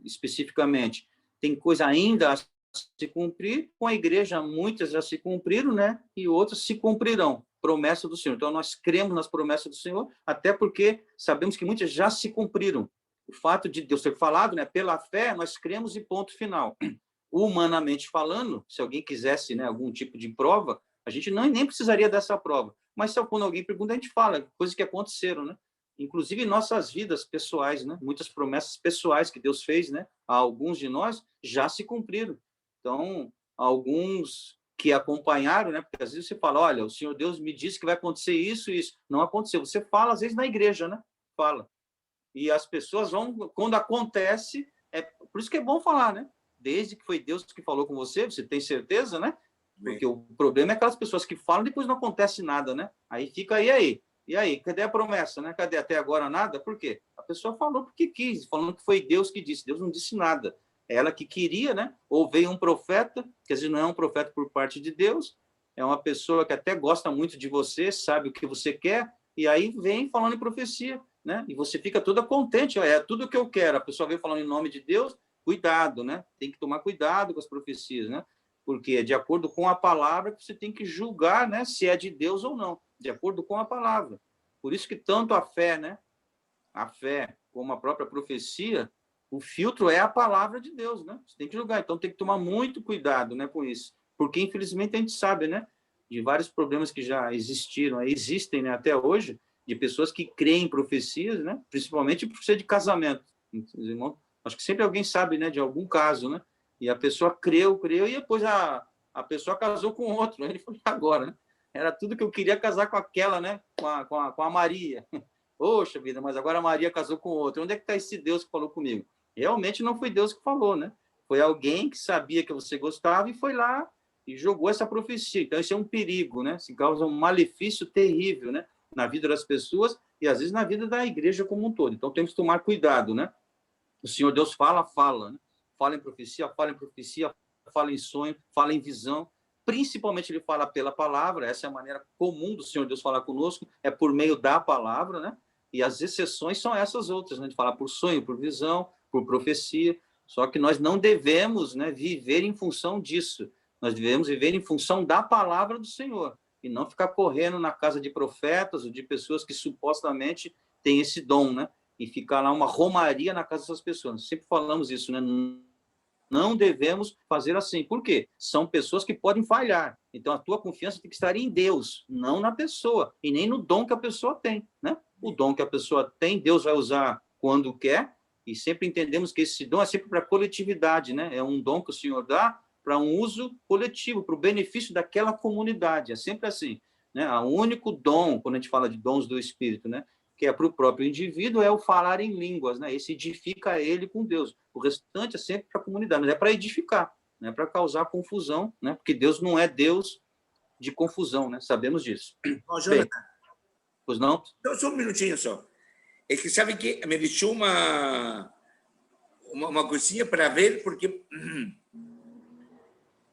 especificamente, tem coisa ainda a se cumprir, com a igreja muitas já se cumpriram, né, e outras se cumprirão. promessa do Senhor. Então, nós cremos nas promessas do Senhor, até porque sabemos que muitas já se cumpriram. O fato de Deus ter falado, né, pela fé, nós cremos e ponto final. Humanamente falando, se alguém quisesse, né, algum tipo de prova, a gente nem precisaria dessa prova. Mas quando alguém pergunta, a gente fala coisas que aconteceram, né? Inclusive em nossas vidas pessoais, né? Muitas promessas pessoais que Deus fez, né? A alguns de nós já se cumpriram. Então, alguns que acompanharam, né? Porque às vezes você fala, olha, o Senhor Deus me disse que vai acontecer isso e isso. Não aconteceu. Você fala, às vezes, na igreja, né? Fala. E as pessoas vão, quando acontece, por isso que é bom falar, né? Desde que foi Deus que falou com você, você tem certeza, né? Porque o problema é aquelas pessoas que falam e depois não acontece nada, né? Aí fica, e aí? Cadê a promessa, né? Cadê até agora nada? Por quê? A pessoa falou porque quis, falando que foi Deus que disse. Deus não disse nada. É ela que queria, né? Ou veio um profeta, que às vezes não é um profeta por parte de Deus, é uma pessoa que até gosta muito de você, sabe o que você quer, e aí vem falando em profecia, né? E você fica toda contente, é tudo o que eu quero. A pessoa vem falando em nome de Deus, cuidado, né? Tem que tomar cuidado com as profecias, né? Porque é de acordo com a palavra que você tem que julgar, né, se é de Deus ou não, de acordo com a palavra. Por isso que tanto a fé, né, a fé como a própria profecia, o filtro é a palavra de Deus, né? Você tem que julgar, então tem que tomar muito cuidado, né, com isso. Porque infelizmente a gente sabe, né, de vários problemas que já existiram, existem, né, até hoje, de pessoas que creem em profecias, né, principalmente por ser de casamento. Irmão, acho que sempre alguém sabe, né, de algum caso, né? E a pessoa creu, e depois a pessoa casou com outro. Ele falou, agora, né? Era tudo que eu queria casar com aquela, né? Com a Maria. Poxa vida, mas agora a Maria casou com outro. Onde é que está esse Deus que falou comigo? Realmente não foi Deus que falou, né? Foi alguém que sabia que você gostava e foi lá e jogou essa profecia. Então, isso é um perigo, né? Se causa um malefício terrível, né? Na vida das pessoas e, às vezes, na vida da igreja como um todo. Então, temos que tomar cuidado, né? O Senhor Deus fala, né? Fala em profecia, fala em sonho, fala em visão. Principalmente ele fala pela palavra, essa é a maneira comum do Senhor Deus falar conosco, é por meio da palavra, né? E as exceções são essas outras, né? A gente fala por sonho, por visão, por profecia, só que nós não devemos, né, viver em função disso. Nós devemos viver em função da palavra do Senhor e não ficar correndo na casa de profetas ou de pessoas que supostamente têm esse dom, né? E ficar lá uma romaria na casa dessas pessoas. Sempre falamos isso, né? Não devemos fazer assim. Por quê? São pessoas que podem falhar. Então, a tua confiança tem que estar em Deus, não na pessoa, e nem no dom que a pessoa tem, né? O dom que a pessoa tem, Deus vai usar quando quer, e sempre entendemos que esse dom é sempre para a coletividade, né? É um dom que o Senhor dá para um uso coletivo, para o benefício daquela comunidade. É sempre assim, né? O único dom, quando a gente fala de dons do Espírito, né, que é para o próprio indivíduo, é o falar em línguas, né? Esse edifica ele com Deus. O restante é sempre para a comunidade, mas é para edificar, não é para causar confusão, né? Porque Deus não é Deus de confusão, né? Sabemos disso. Bom, Jonathan, bem, pois não? só um minutinho só. É que sabe que me deixou uma coisinha para ver, porque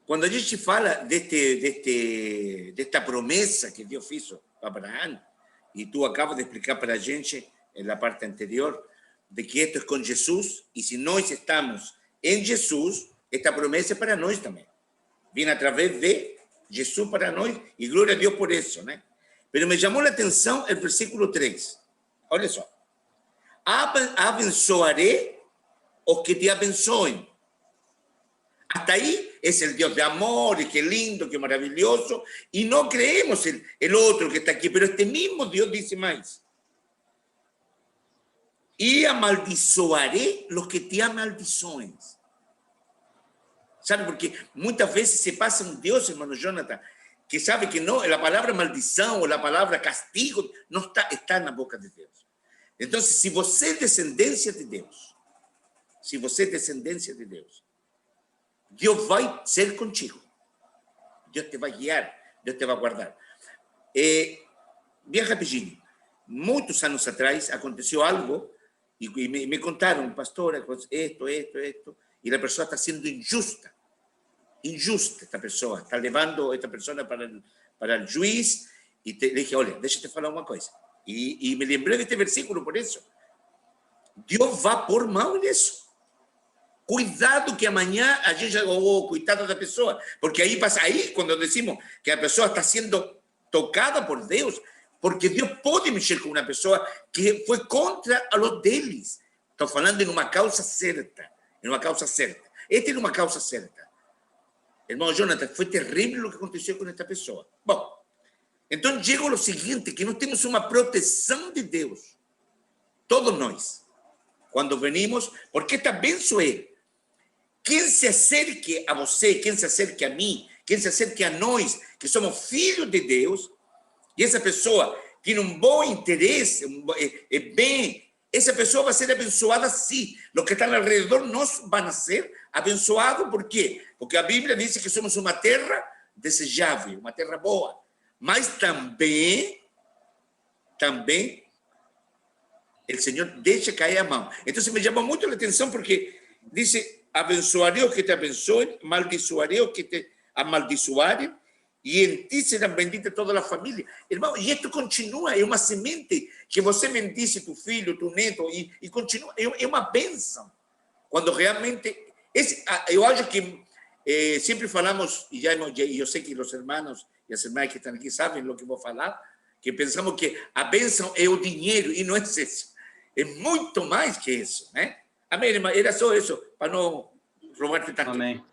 quando a gente fala desta promessa que Deus fez para Abraão, e tu acabas de explicar para a gente, na parte anterior, de que esto é com Jesus, e se nós estamos em Jesus, esta promessa é para nós também. Vem através de Jesus para nós, e glória a Deus por isso, né? Pero me chamou a atenção o versículo 3. Olha só. Abençoaré os que te abençoem. Hasta ahí es el Dios de amor, y qué lindo, qué maravilloso, y no creemos el otro que está aquí, pero este mismo Dios dice más. Y amaldiçoaré los que te amaldiçoen. ¿Sabe? Porque muchas veces se pasa un Dios, hermano Jonathan, que sabe que no, la palabra maldición o la palabra castigo no está en la boca de Dios. Entonces, si você es descendencia de Dios, Deus vai ser contigo. Deus te vai guiar, Deus te vai guardar. Bem rapidinho. Muitos anos atrás aconteceu algo e me contaram, pastor, esto, e a pessoa está sendo injusta. Injusta esta pessoa. Está levando esta pessoa para o juiz e le dije, olha, deixa eu te falar uma coisa. E me lembrei deste versículo por isso. Deus vai pôr mão nisso. Cuidado que amanhã a gente, coitado da pessoa, porque aí pasa, aí quando decimos que a pessoa está sendo tocada por Deus, porque Deus pode mexer com uma pessoa que foi contra os deles. Estou falando em uma causa certa, em uma causa certa. Esta é uma causa certa. Irmão Jonathan, foi terrível o que aconteceu com esta pessoa. Bom, então chega o seguinte, que nós temos uma proteção de Deus. Todos nós. Quando venimos, porque esta bênção é quem se acerque a você, quem se acerque a mim, quem se acerque a nós, que somos filhos de Deus, e essa pessoa tem um bom interesse, é bem, essa pessoa vai ser abençoada sim. Os que estão ao redor nós vão ser abençoados, por quê? Porque a Bíblia diz que somos uma terra desejável, uma terra boa, mas também o Senhor deixa cair a mão. Então, me chamou muito a atenção porque diz, abençoarei os que te abençoem, maldiçoarei os que te amaldiçoarem, e em ti será bendita toda a família. Irmão, e isto continua, é uma semente que você bendice tu filho, tu neto, e continua, é uma bênção. Quando realmente, eu acho que sempre falamos, e eu sei que os irmãos e as irmãs que estão aqui sabem o que vou falar, que pensamos que a bênção é o dinheiro, e não é isso. É muito mais que isso, né? Amém, irmã? Era só isso, para não roubar-te tanto. Amém.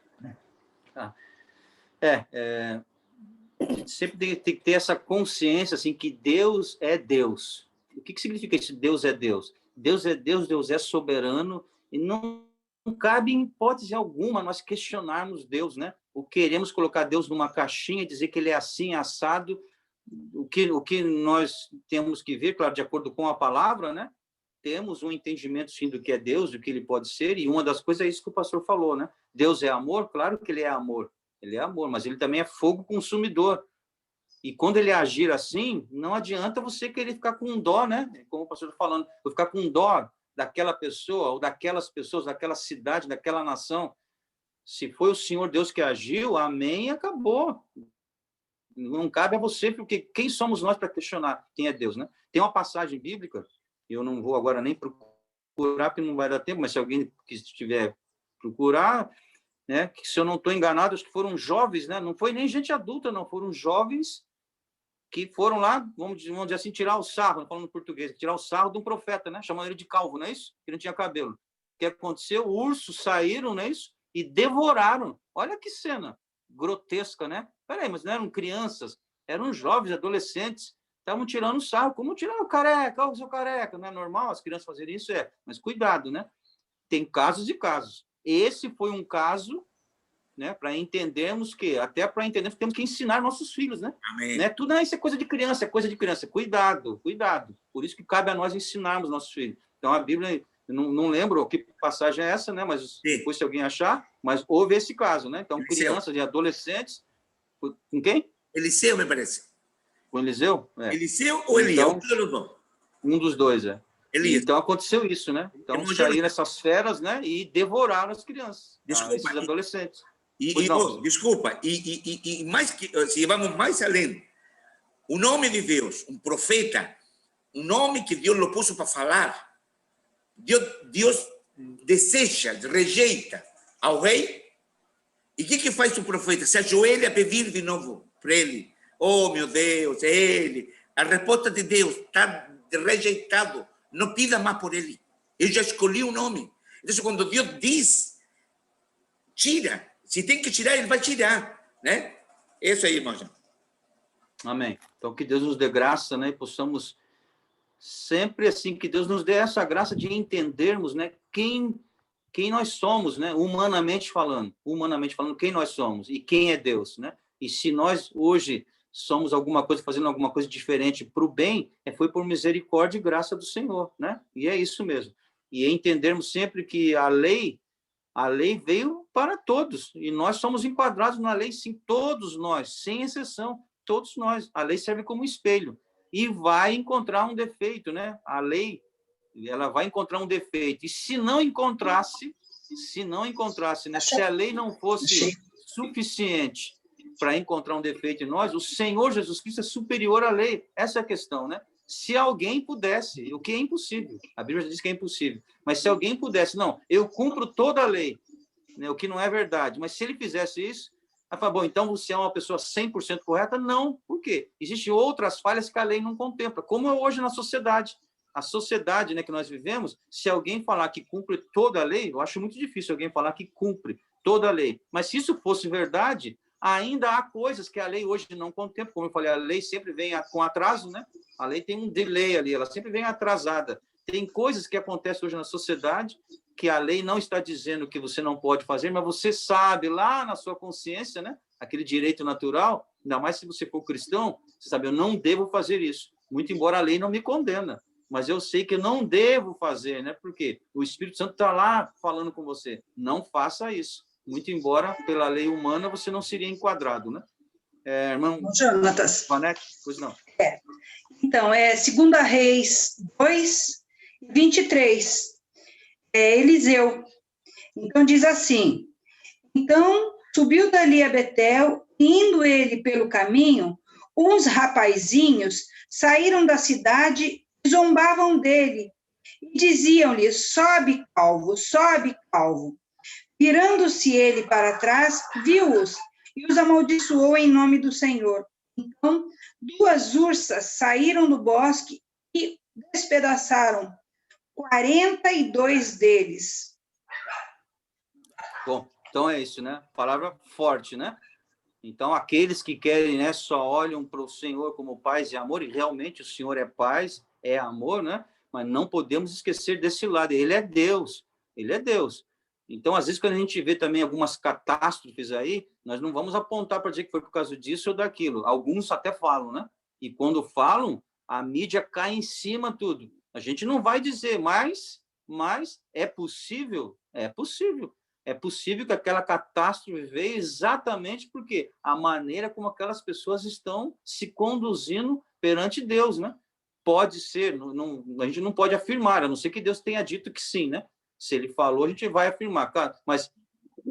Sempre tem que ter essa consciência, assim, que Deus é Deus. O que significa isso? Deus é Deus. Deus é Deus, Deus é soberano, e não cabe em hipótese alguma nós questionarmos Deus, né? Ou queremos colocar Deus numa caixinha e dizer que ele é assim, assado. O que nós temos que ver, claro, de acordo com a palavra, né? Temos um entendimento, sim, do que é Deus, do que ele pode ser, e uma das coisas é isso que o pastor falou, né? Deus é amor, claro que ele é amor, mas ele também é fogo consumidor. E quando ele agir assim, não adianta você querer ficar com dó, né? Como o pastor está falando, vou ficar com dó daquela pessoa, ou daquelas pessoas, daquela cidade, daquela nação. Se foi o Senhor Deus que agiu, amém, acabou. Não cabe a você, porque quem somos nós para questionar quem é Deus, né? Tem uma passagem bíblica, eu não vou agora nem procurar, porque não vai dar tempo, mas se alguém que estiver procurar, né, que se eu não estou enganado, acho que foram jovens, né? Não foi nem gente adulta, não, foram jovens que foram lá, vamos dizer assim, tirar o sarro, falando português, tirar o sarro de um profeta, né? Chamando ele de calvo, não é isso? Que não tinha cabelo. O que aconteceu? Ursos saíram, não é isso? E devoraram. Olha que cena grotesca, né? Peraí, mas não eram crianças, eram jovens, adolescentes, estavam tirando sarro. Como tirar o careca? O seu careca, não é normal as crianças fazerem isso? Mas cuidado, né? Tem casos e casos. Esse foi um caso, né, para entendermos que, até para entendermos que temos que ensinar nossos filhos, né? Amém. Né? Tudo isso é coisa de criança, é coisa de criança. Cuidado, cuidado. Por isso que cabe a nós ensinarmos nossos filhos. Então, a Bíblia, não lembro que passagem é essa, né? Mas depois, se alguém achar, mas houve esse caso, né? Então, Eliseu. Crianças e adolescentes, com quem? Eliseu, me parece. Com Eliseu? Eliseu ou Elias? Então, um dos dois, Elias. Então, aconteceu isso, né? Então, saíram essas feras, né? E devoraram as crianças, esses adolescentes. Desculpa, e mais que, se vamos mais além, o nome de Deus, um profeta, um nome que Deus lo pôs para falar, Deus deseja, rejeita ao rei, e o que faz o profeta? Se ajoelha a pedir de novo para ele. Oh, meu Deus, é ele. A resposta de Deus está rejeitado. Não pida mais por ele. Eu já escolhi o nome. Então, quando Deus diz, tira. Se tem que tirar, ele vai tirar, né? Isso aí, irmão. Amém. Então, que Deus nos dê graça, né? E possamos sempre, assim, que Deus nos dê essa graça de entendermos, né? Quem nós somos, né? Humanamente falando, quem nós somos e quem é Deus, né? E se nós hoje somos alguma coisa, fazendo alguma coisa diferente para o bem, foi por misericórdia e graça do Senhor, né? E é isso mesmo. E entendermos sempre que a lei veio para todos, e nós somos enquadrados na lei, sim, todos nós, sem exceção, todos nós. A lei serve como espelho, e vai encontrar um defeito, né? A lei, ela vai encontrar um defeito, e se não encontrasse, né? Se a lei não fosse suficiente para encontrar um defeito em nós, o Senhor Jesus Cristo é superior à lei. Essa é a questão, né? Se alguém pudesse, o que é impossível, a Bíblia já diz que é impossível, mas se alguém pudesse, não, eu cumpro toda a lei, né, o que não é verdade, mas se ele fizesse isso, Aí fala, bom, então você é uma pessoa 100% correta? Não. Por quê? Existem outras falhas que a lei não contempla, como é hoje na sociedade. A sociedade, né, que nós vivemos, se alguém falar que cumpre toda a lei, eu acho muito difícil alguém falar que cumpre toda a lei. Mas se isso fosse verdade, ainda há coisas que a lei hoje não contempla. Como eu falei, a lei sempre vem com atraso, né? A lei tem um delay ali, ela sempre vem atrasada. Tem coisas que acontecem hoje na sociedade que a lei não está dizendo que você não pode fazer, mas você sabe lá na sua consciência, né? Aquele direito natural, ainda mais se você for cristão, você sabe, eu não devo fazer isso. Muito embora a lei não me condena, mas eu sei que eu não devo fazer, né? Porque o Espírito Santo está lá falando com você. Não faça isso. Muito embora pela lei humana você não seria enquadrado, né? Irmão Jonatas. Vanete, pois não. Então, 2 Reis 2, 23. Eliseu. Então, diz assim: então, subiu dali a Betel, indo ele pelo caminho, uns rapazinhos saíram da cidade e zombavam dele, e diziam-lhe, sobe, calvo. Virando-se ele para trás, viu-os, e os amaldiçoou em nome do Senhor. Então, 2 ursas saíram do bosque e despedaçaram 42 deles. Bom, então é isso, né? Palavra forte, né? Então, aqueles que querem, né, só olham para o Senhor como paz e amor, e realmente o Senhor é paz, é amor, né? Mas não podemos esquecer desse lado. Ele é Deus, ele é Deus. Então, às vezes, quando a gente vê também algumas catástrofes aí, nós não vamos apontar para dizer que foi por causa disso ou daquilo. Alguns até falam, né? E quando falam, a mídia cai em cima tudo. A gente não vai dizer, mas é possível? É possível. É possível que aquela catástrofe veio exatamente porque a maneira como aquelas pessoas estão se conduzindo perante Deus, né? Pode ser, a gente não pode afirmar, a não ser que Deus tenha dito que sim, né? Se ele falou, a gente vai afirmar, claro, mas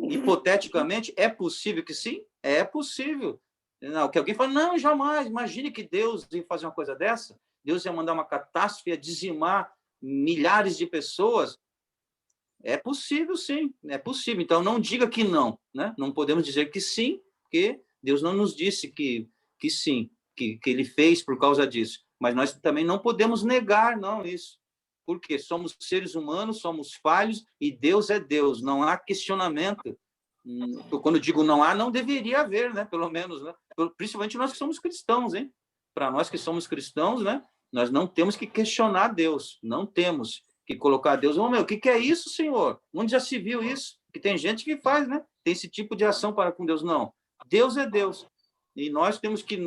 hipoteticamente é possível que sim? É possível. Não, que alguém fala, não, jamais, imagine que Deus ia fazer uma coisa dessa, Deus ia mandar uma catástrofe, ia dizimar milhares de pessoas. É possível, sim, é possível. Então, não diga que não, né? Não podemos dizer que sim, porque Deus não nos disse que sim, que ele fez por causa disso. Mas nós também não podemos negar, não, isso. Porque somos seres humanos, somos falhos e Deus é Deus. Não há questionamento. Quando digo não há, não deveria haver, né? Pelo menos, né? Principalmente nós que somos cristãos, hein? Para nós que somos cristãos, né? Nós não temos que questionar Deus, não temos que colocar Deus. Oh, meu, o que é isso, Senhor? Onde já se viu isso? Que tem gente que faz, né? Tem esse tipo de ação para com Deus. Não. Deus é Deus. E nós temos que,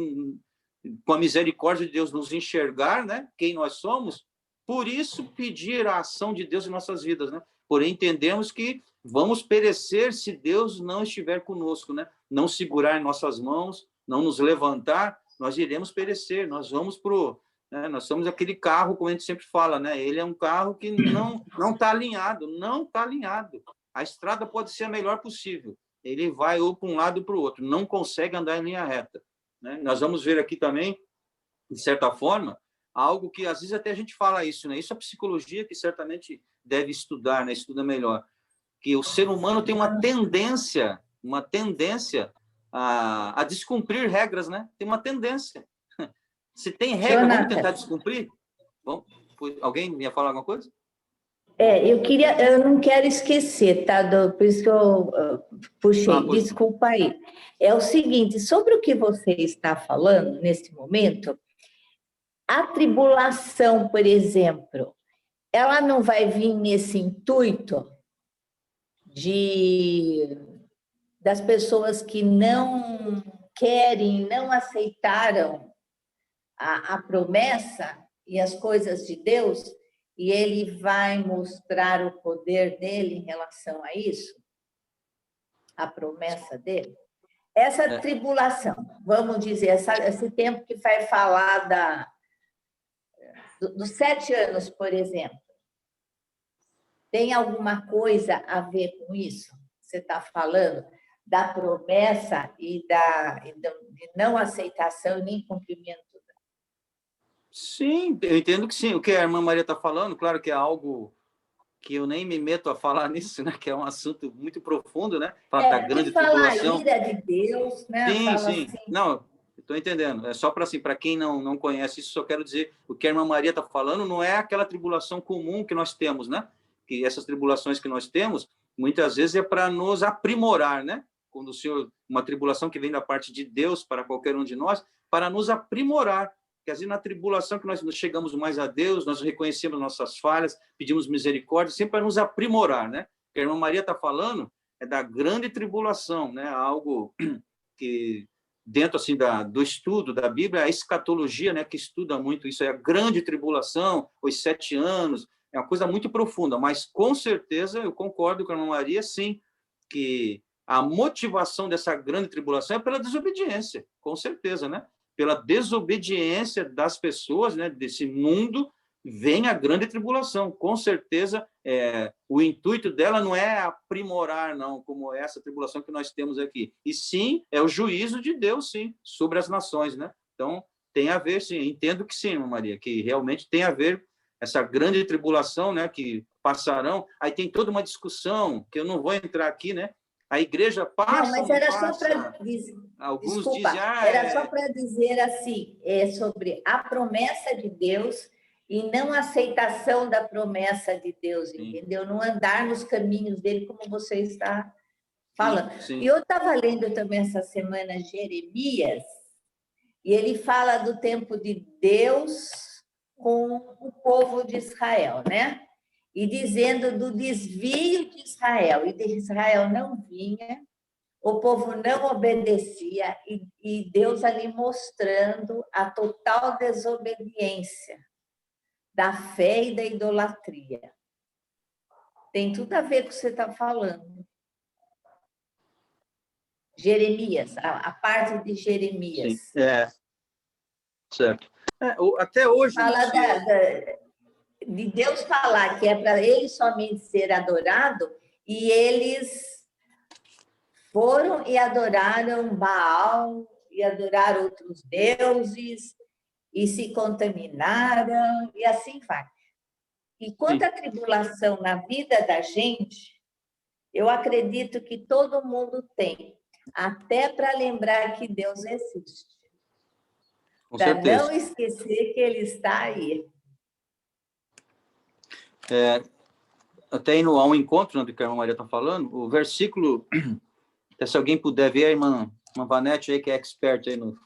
com a misericórdia de Deus, nos enxergar, né? Quem nós somos. Por isso, pedir a ação de Deus em nossas vidas, né? Porém, entendemos que vamos perecer se Deus não estiver conosco, né? Não segurar em nossas mãos, não nos levantar, nós iremos perecer. Nós vamos para o... Né? Nós somos aquele carro, como a gente sempre fala, né? Ele é um carro que não está alinhado, não está alinhado. A estrada pode ser a melhor possível. Ele vai ou para um lado ou para o outro, não consegue andar em linha reta. Né? Nós vamos ver aqui também, de certa forma, algo que às vezes até a gente fala isso, né? Isso é a psicologia que certamente deve estudar, né? Estuda melhor. Que o ser humano tem uma tendência a descumprir regras, né? Tem uma tendência. Se tem regra, Jonathan, vamos tentar descumprir? Bom, alguém ia falar alguma coisa? eu não quero esquecer, tá? Por isso que eu puxei, desculpa aí. É o seguinte, sobre o que você está falando nesse momento, a tribulação, por exemplo, ela não vai vir nesse intuito das pessoas que não querem, não aceitaram a promessa e as coisas de Deus, e ele vai mostrar o poder dele em relação a isso, a promessa dele. Essa tribulação, vamos dizer, esse tempo que vai falar dos 7 anos, por exemplo, tem alguma coisa a ver com isso? Você está falando da promessa e de não aceitação e nem cumprimento. Sim, eu entendo que sim. O que a irmã Maria está falando, claro que é algo que eu nem me meto a falar nisso, né? Que é um assunto muito profundo, né? Fala da grande fala a tribulação. ira de Deus, né? Sim, Fala sim. assim. Não, estou entendendo. É só para assim, para quem não conhece isso, só quero dizer, o que a irmã Maria está falando não é aquela tribulação comum que nós temos, né? Que essas tribulações que nós temos, muitas vezes é para nos aprimorar, né? Quando o Senhor, uma tribulação que vem da parte de Deus para qualquer um de nós, para nos aprimorar. Porque às vezes na tribulação que nós chegamos mais a Deus, nós reconhecemos nossas falhas, pedimos misericórdia, sempre para nos aprimorar, né? O que a irmã Maria está falando é da grande tribulação, né? Algo que dentro assim do estudo da Bíblia, a escatologia, né, que estuda muito isso, é a grande tribulação, os 7 anos, é uma coisa muito profunda, mas com certeza eu concordo com a irmã Maria, sim, que a motivação dessa grande tribulação é pela desobediência, com certeza, né? Pela desobediência das pessoas, né, desse mundo, vem a grande tribulação. Com certeza, o intuito dela não é aprimorar, não, como essa tribulação que nós temos aqui. E sim, é o juízo de Deus, sim, sobre as nações, né? Então, tem a ver, sim, entendo que sim, Maria, que realmente tem a ver essa grande tribulação, né, que passarão. Aí tem toda uma discussão, que eu não vou entrar aqui, né? A igreja passa, não, mas era só para dizer... Alguns desculpa, dizem, era só para dizer assim, sobre a promessa de Deus e não a aceitação da promessa de Deus, entendeu? Não andar nos caminhos dele, como você está falando. Sim. E eu estava lendo também essa semana Jeremias, e ele fala do tempo de Deus com o povo de Israel, né? E dizendo do desvio de Israel, e de Israel não vinha, o povo não obedecia, e Deus ali mostrando a total desobediência da fé e da idolatria. Tem tudo a ver com o que você está falando. Jeremias, a parte de Jeremias. Sim, certo. Até hoje... Fala de Deus falar que é para ele somente ser adorado, e eles foram e adoraram Baal, e adoraram outros deuses, e se contaminaram, e assim vai. E quanto à tribulação na vida da gente, eu acredito que todo mundo tem, até para lembrar que Deus existe. Para não esquecer que Ele está aí. Até indo ao encontro, né, do que a irmã Maria está falando, o versículo, se alguém puder ver, a irmã Vanete aí, que é expert aí no,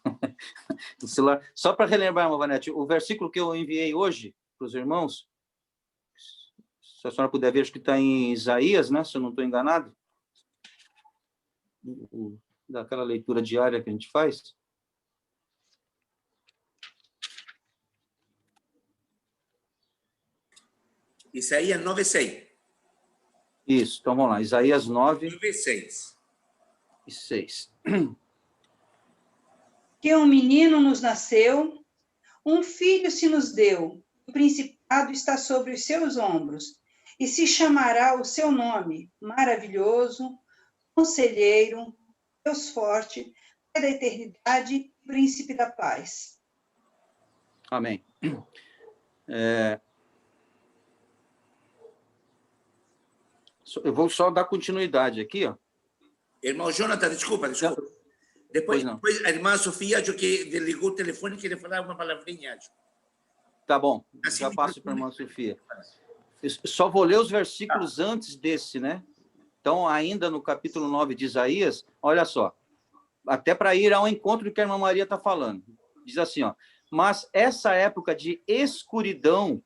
no celular, só para relembrar, irmã Vanete, o versículo que eu enviei hoje para os irmãos, se a senhora puder ver, acho que está em Isaías, né, se eu não estou enganado, daquela leitura diária que a gente faz. Isaías 9:6. Isso, então vamos lá, Isaías 9:6. E 6. Que um menino nos nasceu, um filho se nos deu, o principado está sobre os seus ombros, e se chamará o seu nome, maravilhoso, conselheiro, Deus forte, Pai da eternidade, príncipe da paz. Amém. Eu vou só dar continuidade aqui, ó. Irmão Jonathan, desculpa. Depois a irmã Sofia, acho que desligou o telefone e queria falar uma palavrinha. Acho. Tá bom, Assim, já passo para a irmã Sofia. Eu só vou ler os versículos antes desse, né? Então, ainda no capítulo 9 de Isaías, olha só, até para ir ao encontro do que a irmã Maria está falando. Diz assim, ó, mas essa época de escuridão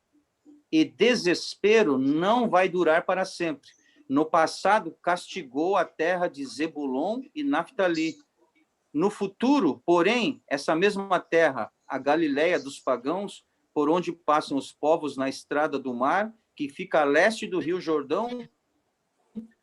e desespero não vai durar para sempre. No passado, castigou a terra de Zebulon e Naftali. No futuro, porém, essa mesma terra, a Galileia dos pagãos, por onde passam os povos na estrada do mar, que fica a leste do rio Jordão,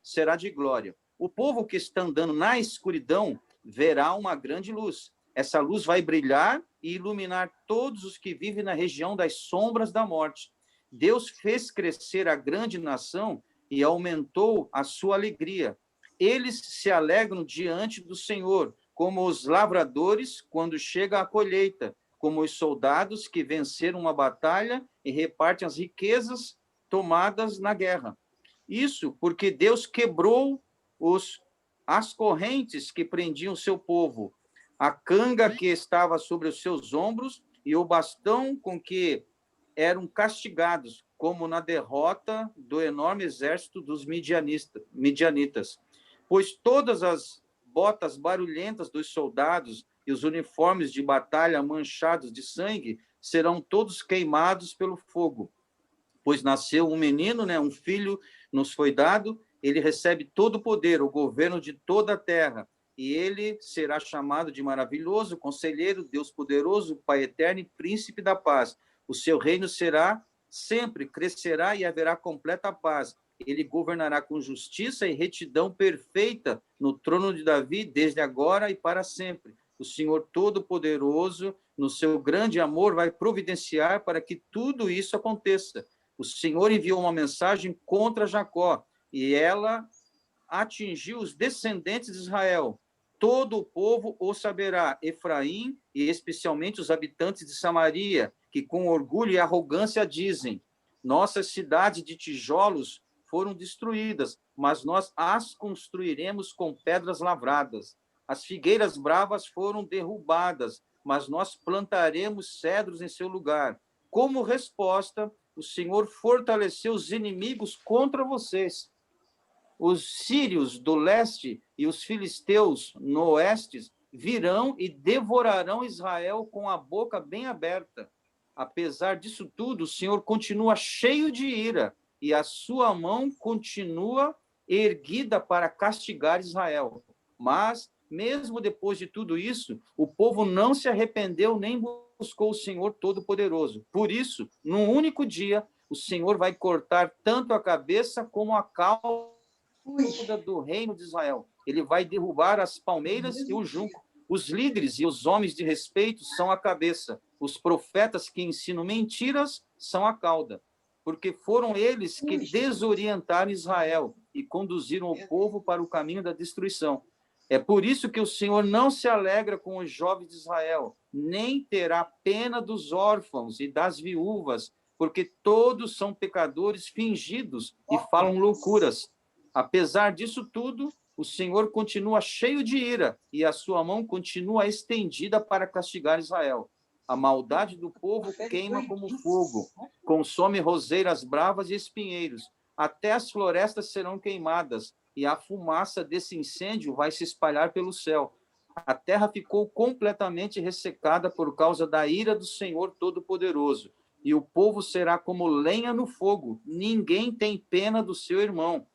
será de glória. O povo que está andando na escuridão verá uma grande luz. Essa luz vai brilhar e iluminar todos os que vivem na região das sombras da morte. Deus fez crescer a grande nação e aumentou a sua alegria. Eles se alegram diante do Senhor, como os lavradores quando chega a colheita, como os soldados que venceram uma batalha e repartem as riquezas tomadas na guerra. Isso porque Deus quebrou as correntes que prendiam o seu povo, a canga que estava sobre os seus ombros e o bastão com que eram castigados, como na derrota do enorme exército dos midianitas. Pois todas as botas barulhentas dos soldados e os uniformes de batalha manchados de sangue serão todos queimados pelo fogo. Pois nasceu um menino, um filho nos foi dado, ele recebe todo o poder, o governo de toda a terra, e ele será chamado de maravilhoso, conselheiro, Deus poderoso, Pai eterno e príncipe da paz. O seu reino será sempre, crescerá e haverá completa paz. Ele governará com justiça e retidão perfeita no trono de Davi, desde agora e para sempre. O Senhor Todo-Poderoso, no seu grande amor, vai providenciar para que tudo isso aconteça. O Senhor enviou uma mensagem contra Jacó, e ela atingiu os descendentes de Israel. Todo o povo o saberá, Efraim, e especialmente os habitantes de Samaria, que com orgulho e arrogância dizem: nossas cidades de tijolos foram destruídas, mas nós as construiremos com pedras lavradas. As figueiras bravas foram derrubadas, mas nós plantaremos cedros em seu lugar. Como resposta, o Senhor fortaleceu os inimigos contra vocês. Os sírios do leste e os filisteus no oeste virão e devorarão Israel com a boca bem aberta. Apesar disso tudo, o Senhor continua cheio de ira e a sua mão continua erguida para castigar Israel. Mas, mesmo depois de tudo isso, o povo não se arrependeu nem buscou o Senhor Todo-Poderoso. Por isso, num único dia, o Senhor vai cortar tanto a cabeça como a cauda do reino de Israel. Ele vai derrubar as palmeiras e o junco. Os líderes e os homens de respeito são a cabeça. Os profetas que ensinam mentiras são a cauda. Porque foram eles que desorientaram Israel e conduziram o povo para o caminho da destruição. É por isso que o Senhor não se alegra com os jovens de Israel, nem terá pena dos órfãos e das viúvas, porque todos são pecadores fingidos e falam loucuras. Apesar disso tudo, o Senhor continua cheio de ira e a sua mão continua estendida para castigar Israel. A maldade do povo queima como fogo, consome roseiras bravas e espinheiros. Até as florestas serão queimadas e a fumaça desse incêndio vai se espalhar pelo céu. A terra ficou completamente ressecada por causa da ira do Senhor Todo-Poderoso. E o povo será como lenha no fogo. Ninguém tem pena do seu irmão.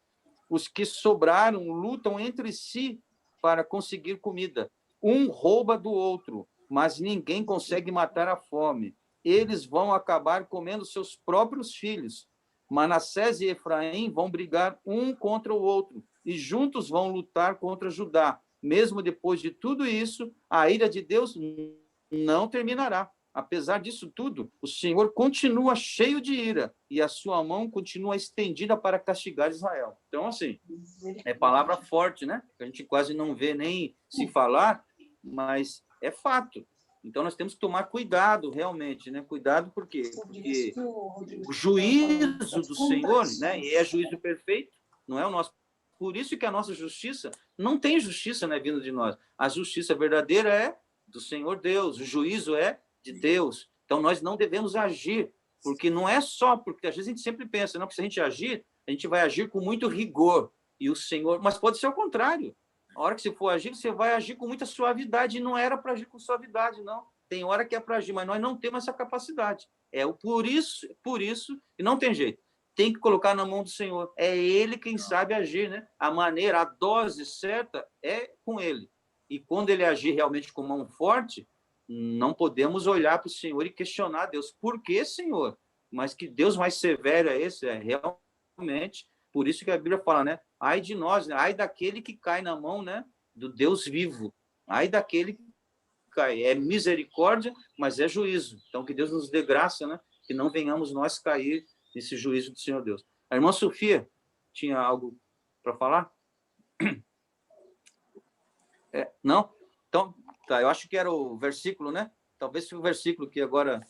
Os que sobraram lutam entre si para conseguir comida. Um rouba do outro, mas ninguém consegue matar a fome. Eles vão acabar comendo seus próprios filhos. Manassés e Efraim vão brigar um contra o outro e juntos vão lutar contra Judá. Mesmo depois de tudo isso, a ira de Deus não terminará. Apesar disso tudo, o Senhor continua cheio de ira e a sua mão continua estendida para castigar Israel. Então, assim, é palavra forte, né? A gente quase não vê nem se falar, mas é fato. Então, nós temos que tomar cuidado, realmente, né? Cuidado por quê? Porque o juízo do Senhor, né? E é juízo perfeito, não é o nosso. Por isso que a nossa justiça, não tem justiça, né, vindo de nós. A justiça verdadeira é do Senhor Deus, o juízo é de Deus. Então, nós não devemos agir, porque não é só, porque às vezes a gente sempre pensa, não, que se a gente agir, a gente vai agir com muito rigor, e o Senhor, mas pode ser o contrário. A hora que você for agir, você vai agir com muita suavidade, e não era para agir com suavidade, não. Tem hora que é para agir, mas nós não temos essa capacidade. Por isso, e não tem jeito. Tem que colocar na mão do Senhor. É Ele quem sabe agir, né? A maneira, a dose certa é com Ele. E quando Ele agir realmente com mão forte, não podemos olhar para o Senhor e questionar Deus. Por que, Senhor? Mas que Deus mais severo é esse? É realmente. Por isso que a Bíblia fala, né? Ai de nós, né? Ai daquele que cai na mão, né? Do Deus vivo. Ai daquele que cai. É misericórdia, mas é juízo. Então, que Deus nos dê graça, né? Que não venhamos nós cair nesse juízo do Senhor Deus. A irmã Sofia tinha algo para falar? Não? Então, tá, eu acho que era o versículo, né? Talvez seja o versículo que agora...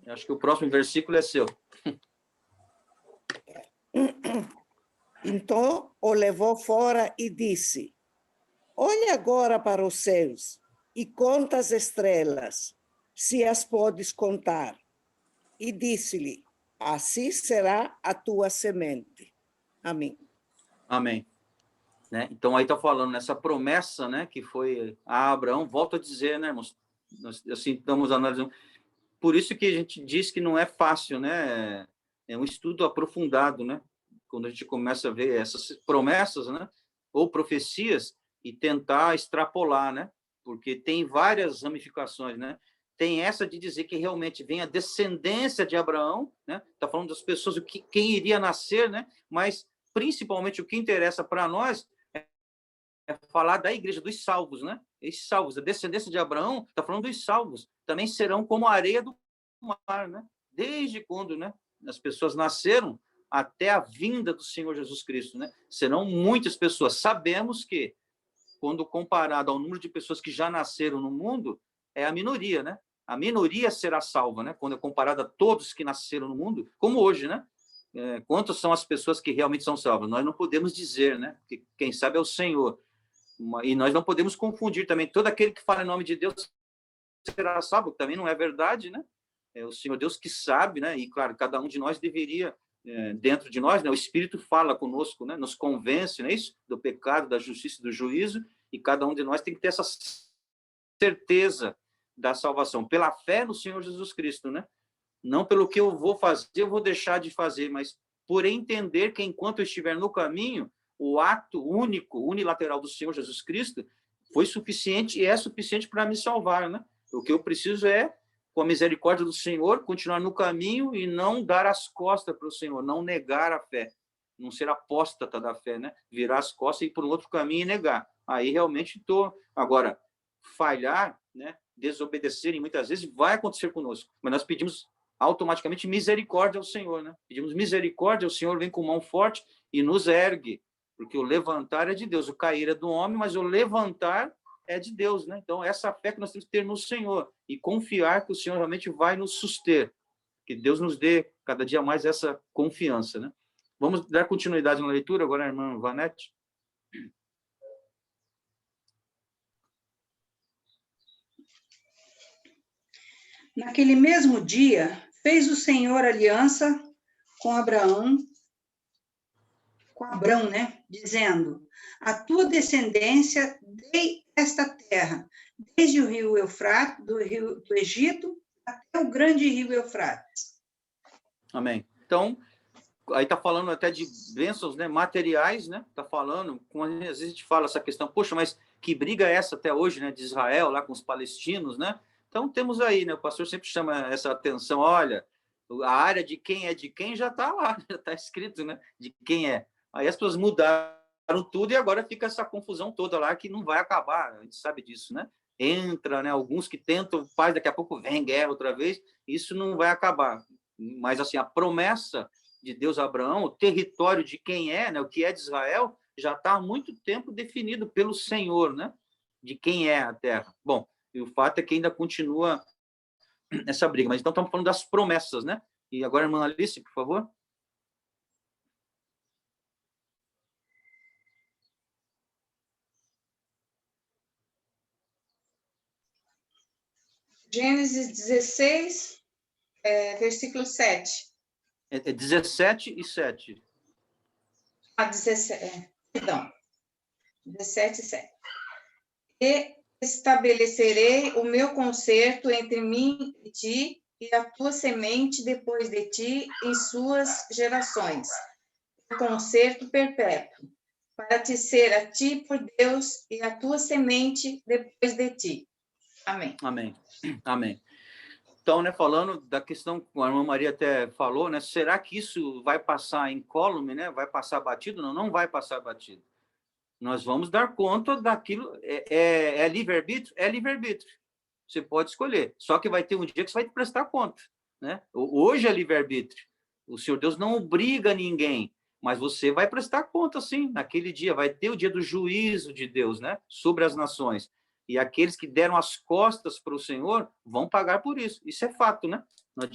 Acho que o próximo versículo é seu. Então o levou fora e disse: olha agora para os céus e conta as estrelas, se as podes contar. E disse-lhe: assim será a tua semente. Amém. Amém. Né? Então, aí está falando nessa promessa, né, que foi a Abraão. Volto a dizer, né, irmãos, nós assim, estamos analisando. Por isso que a gente diz que não é fácil, né? É um estudo aprofundado, né? Quando a gente começa a ver essas promessas, né? Ou profecias, e tentar extrapolar, né? Porque tem várias ramificações, né? Tem essa de dizer que realmente vem a descendência de Abraão, né? Está falando das pessoas, quem iria nascer, né? Mas, principalmente, o que interessa para nós é falar da igreja, dos salvos, né? Esses salvos, a descendência de Abraão, está falando dos salvos, também serão como a areia do mar, né? Desde quando, né, as pessoas nasceram até a vinda do Senhor Jesus Cristo, né? Serão muitas pessoas. Sabemos que, quando comparado ao número de pessoas que já nasceram no mundo, é a minoria, né? A minoria será salva, né? Quando é comparado a todos que nasceram no mundo, como hoje, né? Quantas são as pessoas que realmente são salvas? Nós não podemos dizer, né? Porque quem sabe é o Senhor. E nós não podemos confundir também. Todo aquele que fala em nome de Deus será salvo, que também não é verdade, né? É o Senhor Deus que sabe, né? E, claro, cada um de nós deveria, dentro de nós, né? O Espírito fala conosco, né? Nos convence, não é isso? Do pecado, da justiça e do juízo, e cada um de nós tem que ter essa certeza da salvação, pela fé no Senhor Jesus Cristo, né? Não pelo que eu vou fazer, eu vou deixar de fazer, mas por entender que enquanto eu estiver no caminho, o ato único, unilateral do Senhor Jesus Cristo foi suficiente e é suficiente para me salvar, né? O que eu preciso é, com a misericórdia do Senhor, continuar no caminho e não dar as costas para o Senhor, não negar a fé, não ser apóstata da fé, né? Virar as costas e ir por um outro caminho e negar. Aí realmente estou... Agora, falhar, né? Desobedecer, e muitas vezes vai acontecer conosco, mas nós pedimos automaticamente misericórdia ao Senhor, né? Pedimos misericórdia, o Senhor vem com mão forte e nos ergue, porque o levantar é de Deus, o cair é do homem, mas o levantar é de Deus, né? Então, essa fé que nós temos que ter no Senhor e confiar que o Senhor realmente vai nos suster, que Deus nos dê cada dia mais essa confiança, né? Vamos dar continuidade na leitura agora, a irmã Vanete. Naquele mesmo dia, fez o Senhor aliança com Abraão, né? Dizendo: a tua descendência dei esta terra, desde o rio Eufrates, do Egito, até o grande rio Eufrates. Amém. Então, aí está falando até de bênçãos, né, materiais, né? Está falando, às vezes a gente fala essa questão, poxa, mas que briga é essa até hoje, né, de Israel lá com os palestinos, né? Então temos aí, né? O pastor sempre chama essa atenção, olha, a área de quem já está lá, já está escrito, né? De quem é. Aí as pessoas mudaram tudo e agora fica essa confusão toda lá que não vai acabar, a gente sabe disso, né? Entra, né? Alguns que tentam, faz, daqui a pouco vem guerra outra vez, isso não vai acabar. Mas assim, a promessa de Deus a Abraão, o território de quem é, né? O que é de Israel, já está há muito tempo definido pelo Senhor, né? De quem é a terra. Bom, e o fato é que ainda continua essa briga. Mas então estamos falando das promessas, né? E agora, irmã Alice, por favor. Gênesis 16, versículo 7. É 17 e 7. 17, perdão. 17 e 7. E estabelecerei o meu concerto entre mim e ti, e a tua semente depois de ti em suas gerações. O concerto perpétuo, para te ser a ti por Deus e a tua semente depois de ti. Amém. Amém. Amém. Então, né, falando da questão, a irmã Maria até falou, né, será que isso vai passar incólume, né? Vai passar batido? Não, não vai passar batido. Nós vamos dar conta daquilo. É livre-arbítrio? É livre-arbítrio. Você pode escolher. Só que vai ter um dia que você vai prestar conta, né? Hoje é livre-arbítrio. O Senhor Deus não obriga ninguém, mas você vai prestar conta, sim, naquele dia. Vai ter o dia do juízo de Deus, né? Sobre as nações. E aqueles que deram as costas para o Senhor vão pagar por isso. Isso é fato, né? Não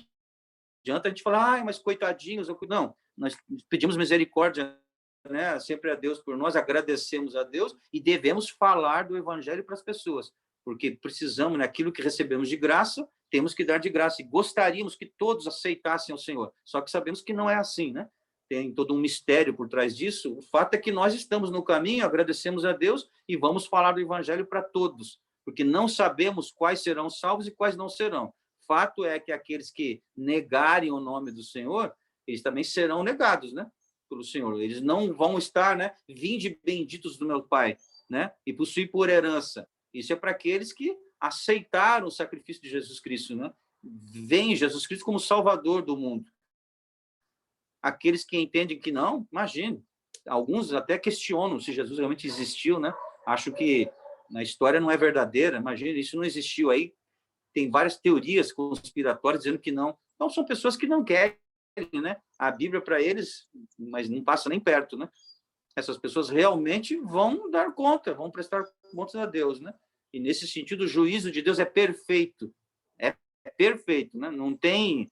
adianta a gente falar, mas coitadinhos. Não, nós pedimos misericórdia né, sempre a Deus por nós, agradecemos a Deus e devemos falar do evangelho para as pessoas, porque precisamos, naquilo que recebemos de graça, temos que dar de graça, e gostaríamos que todos aceitassem o Senhor, só que sabemos que não é assim, né? Tem todo um mistério por trás disso. O fato é que nós estamos no caminho, agradecemos a Deus e vamos falar do evangelho para todos, porque não sabemos quais serão salvos e quais não serão. Fato é que aqueles que negarem o nome do Senhor, eles também serão negados, né, pelo Senhor. Eles não vão estar, né, vinde benditos do meu Pai, né, e possuir por herança. Isso é para aqueles que aceitaram o sacrifício de Jesus Cristo, né? Vem Jesus Cristo como Salvador do mundo. Aqueles que entendem que não, imagine. Alguns até questionam se Jesus realmente existiu, né? Acho que na história não é verdadeira. Imagine, isso não existiu aí. Tem várias teorias conspiratórias dizendo que não. Então, são pessoas que não querem, né? A Bíblia para eles, mas não passa nem perto, né? Essas pessoas realmente vão dar conta, vão prestar contas a Deus, né? E nesse sentido, o juízo de Deus é perfeito. É perfeito, né? Não tem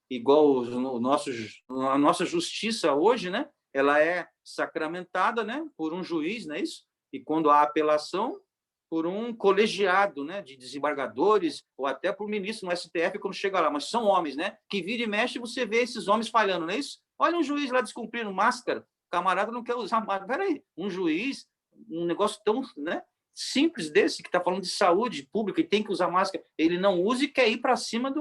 igual a nossa justiça hoje, né? Ela é sacramentada, né? Por um juiz, não é isso? E quando há apelação, por um colegiado, né? De desembargadores ou até por ministro no STF quando chega lá. Mas são homens, né? Que vira e mexe, você vê esses homens falhando, não é isso? Olha um juiz lá descumprindo máscara. O camarada não quer usar máscara. Peraí, um juiz, um negócio tão, né, simples desse, que está falando de saúde pública e tem que usar máscara, ele não usa e quer ir para cima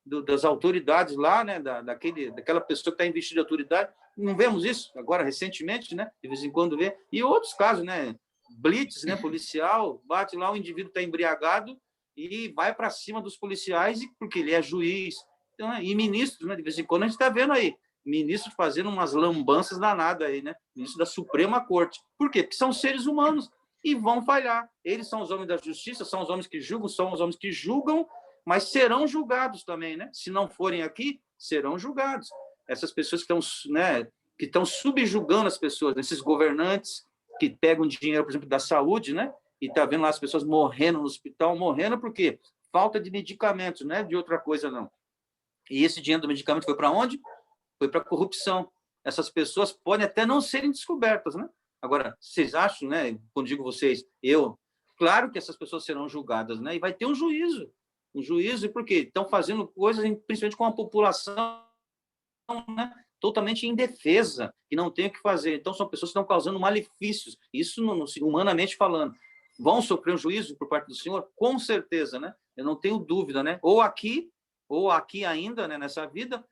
das autoridades lá, né, daquela pessoa que está investida de autoridade. Não vemos isso agora, recentemente, né? De vez em quando vê. E outros casos, né? Blitz, né? Policial, bate lá, o indivíduo está embriagado e vai para cima dos policiais porque ele é juiz. Então, e ministros, né? De vez em quando a gente está vendo aí ministros fazendo umas lambanças danadas aí, né? Ministro da Suprema Corte. Por quê? Porque são seres humanos e vão falhar. Eles são os homens da justiça, são os homens que julgam, são os homens que julgam, mas serão julgados também, né? Se não forem aqui, serão julgados. Essas pessoas que estão, né, que estão subjugando as pessoas, esses governantes que pegam dinheiro, por exemplo, da saúde, né? E tá vendo lá as pessoas morrendo no hospital, morrendo por quê? Falta de medicamentos, né? De outra coisa não. E esse dinheiro do medicamento foi para onde? Foi para a corrupção. Essas pessoas podem até não serem descobertas, né? Agora, vocês acham, né? Quando digo vocês, claro que essas pessoas serão julgadas, né? E vai ter um juízo, porque estão fazendo coisas, principalmente com a população, né, totalmente indefesa, que não tem o que fazer. Então, são pessoas que estão causando malefícios. Isso, humanamente falando. Vão sofrer um juízo por parte do Senhor? Com certeza, né? Eu não tenho dúvida, né? Ou aqui ainda, né, nessa vida,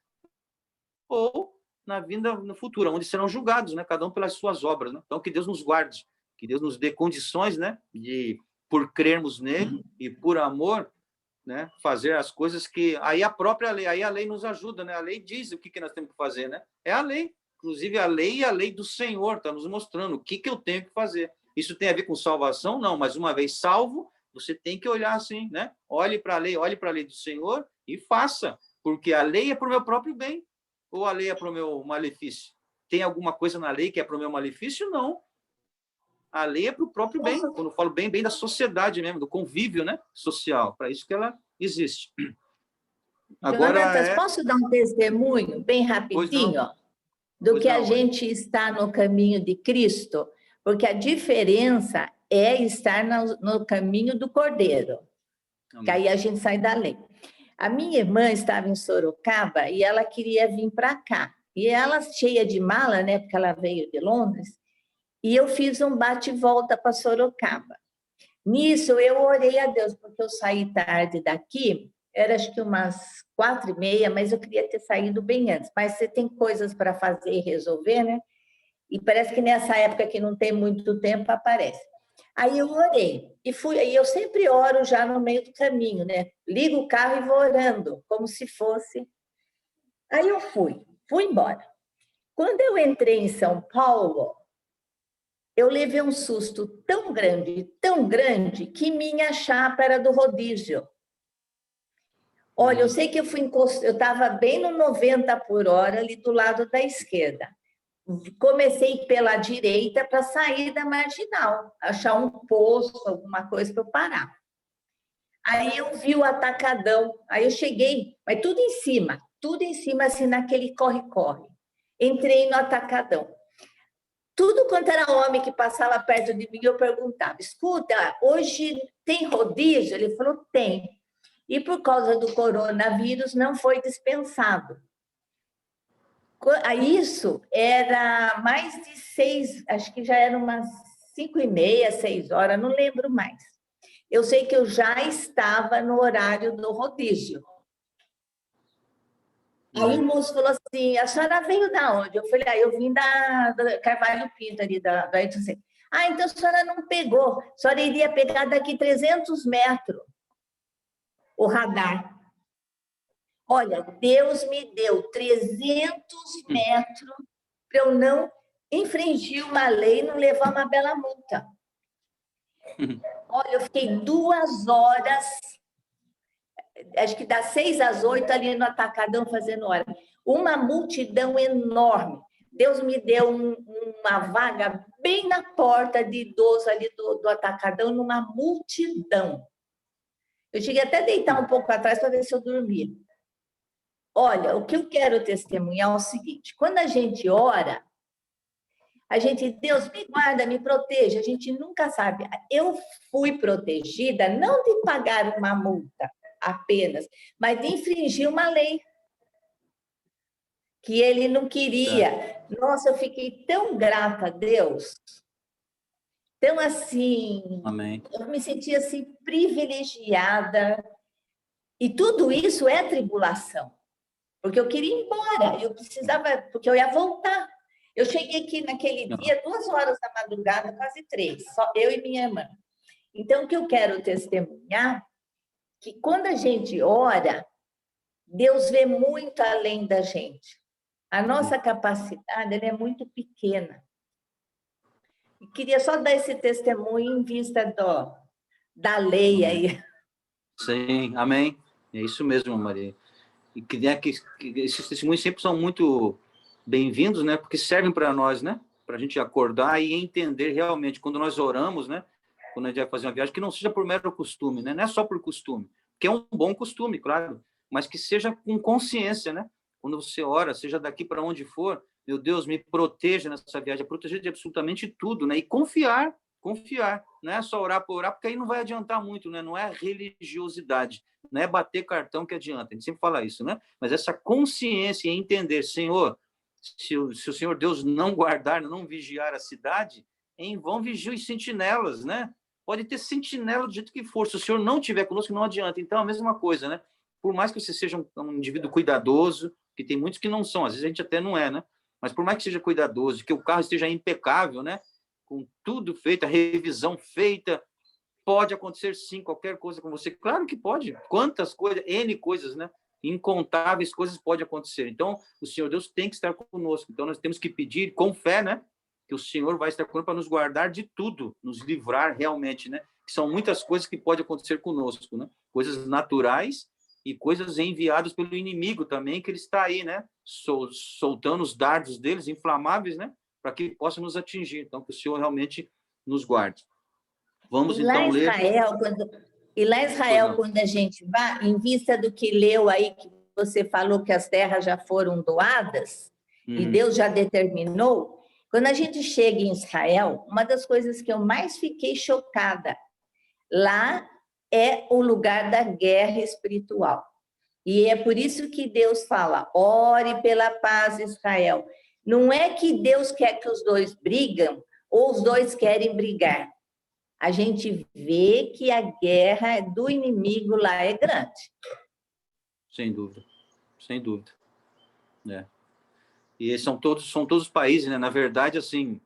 ou na vida no futuro, onde serão julgados, né, cada um pelas suas obras, né? Então, que Deus nos guarde, que Deus nos dê condições, né, de, por crermos nele e por amor, né, fazer as coisas que... Aí a própria lei, aí a lei nos ajuda, né? A lei diz o que nós temos que fazer, né? É a lei. Inclusive, a lei e a lei do Senhor está nos mostrando o que eu tenho que fazer. Isso tem a ver com salvação? Não, mas uma vez salvo, você tem que olhar assim, né? Olhe para a lei do Senhor e faça, porque a lei é para o meu próprio bem, ou a lei é para o meu malefício? Tem alguma coisa na lei que é para o meu malefício? Não. A lei é para o próprio bem. Quando eu falo bem da sociedade mesmo, do convívio, né, social. Para isso que ela existe. Agora, Jonatas, posso dar um testemunho bem rapidinho do que a gente está no caminho de Cristo? Porque a diferença é estar no caminho do Cordeiro, que aí a gente sai da lei. A minha irmã estava em Sorocaba e ela queria vir para cá. E ela, cheia de mala, né, porque ela veio de Londres, e eu fiz um bate-volta para Sorocaba. Nisso, eu orei a Deus, porque eu saí tarde daqui, era acho que umas 4h30, mas eu queria ter saído bem antes. Mas você tem coisas para fazer e resolver, né? E parece que nessa época que não tem muito tempo, aparece. Aí eu orei, e fui, e eu sempre oro já no meio do caminho, né? Ligo o carro e vou orando, como se fosse... Aí eu fui embora. Quando eu entrei em São Paulo, eu levei um susto tão grande, que minha chapa era do rodízio. Olha, eu sei que eu estava bem no 90 por hora, ali do lado da esquerda. Comecei pela direita para sair da marginal, achar um posto, alguma coisa para eu parar. Aí eu vi o atacadão, aí eu cheguei, mas tudo em cima, assim, naquele corre-corre. Entrei no atacadão. tudo quanto era homem que passava perto de mim, eu perguntava, escuta, hoje tem rodízio? Ele falou, tem. E por causa do coronavírus, não foi dispensado. Isso era mais de 6, acho que já eram umas 5h30, 6 horas, não lembro mais. Eu sei que eu já estava no horário do rodízio. Aí o moço falou assim, a senhora veio da onde? Eu falei, eu vim da Carvalho Pinto, ali da E200. Então a senhora não pegou, a senhora iria pegar daqui 300 metros o radar. Olha, Deus me deu 300 metros para eu não infringir uma lei e não levar uma bela multa. Olha, eu fiquei 2 horas, acho que das 6 às 8 ali no Atacadão fazendo hora. Uma multidão enorme. Deus me deu uma vaga bem na porta de idoso ali do Atacadão, numa multidão. Eu cheguei até a deitar um pouco atrás para ver se eu dormia. Olha, o que eu quero testemunhar é o seguinte, quando a gente ora, a gente, Deus me guarda, me proteja, a gente nunca sabe. Eu fui protegida não de pagar uma multa apenas, mas de infringir uma lei que ele não queria. Nossa, eu fiquei tão grata a Deus, tão assim, Amém. eu me senti assim privilegiada, e tudo isso é tribulação. Porque eu queria ir embora, eu precisava, porque eu ia voltar. Eu cheguei aqui naquele dia, 2 horas da madrugada, quase 3, só eu e minha irmã. Então, o que eu quero testemunhar, que quando a gente ora, Deus vê muito além da gente. A nossa capacidade ela é muito pequena. E queria só dar esse testemunho em vista da lei aí. Sim, amém. É isso mesmo, Maria. E que esses testemunhos sempre são muito bem-vindos, né? Porque servem para nós, né? Para a gente acordar e entender realmente, quando nós oramos, né? Quando a gente vai fazer uma viagem, que não seja por mero costume, né? Não é só por costume, que é um bom costume, claro, mas que seja com consciência, né? Quando você ora, seja daqui para onde for, meu Deus, me proteja nessa viagem, proteger de absolutamente tudo, né? E confiar, não é só orar por orar, porque aí não vai adiantar muito, né? Não é religiosidade, não é bater cartão que adianta, a gente sempre fala isso, né? Mas essa consciência e entender, Senhor, se o Senhor Deus não guardar, não vigiar a cidade, em vão vigiam os sentinelas, né? Pode ter sentinela do jeito que for, se o Senhor não estiver conosco, não adianta. Então, a mesma coisa, né? Por mais que você seja um indivíduo cuidadoso, que tem muitos que não são, às vezes a gente até não é, né? Mas por mais que seja cuidadoso, que o carro esteja impecável, né? Com tudo feito, a revisão feita, pode acontecer sim qualquer coisa com você. Claro que pode. Quantas coisas, N coisas, né? Incontáveis coisas podem acontecer. Então, o Senhor Deus tem que estar conosco. Então, nós temos que pedir com fé, né? Que o Senhor vai estar conosco para nos guardar de tudo, nos livrar realmente, né? Que são muitas coisas que podem acontecer conosco, né? Coisas naturais e coisas enviadas pelo inimigo também, que ele está aí, né? Soltando os dardos deles, inflamáveis, né? Para que possa nos atingir. Então, que o Senhor realmente nos guarde. Vamos, então, ler... E lá em Israel, quando a gente vai, em vista do que leu aí, que você falou que as terras já foram doadas, e Deus já determinou, quando a gente chega em Israel, uma das coisas que eu mais fiquei chocada, lá é o lugar da guerra espiritual. E é por isso que Deus fala, ore pela paz, Israel. Não é que Deus quer que os dois brigam, ou os dois querem brigar. A gente vê que a guerra do inimigo lá é grande. Sem dúvida, sem dúvida. É. E são todos os países, né? Na verdade, assim,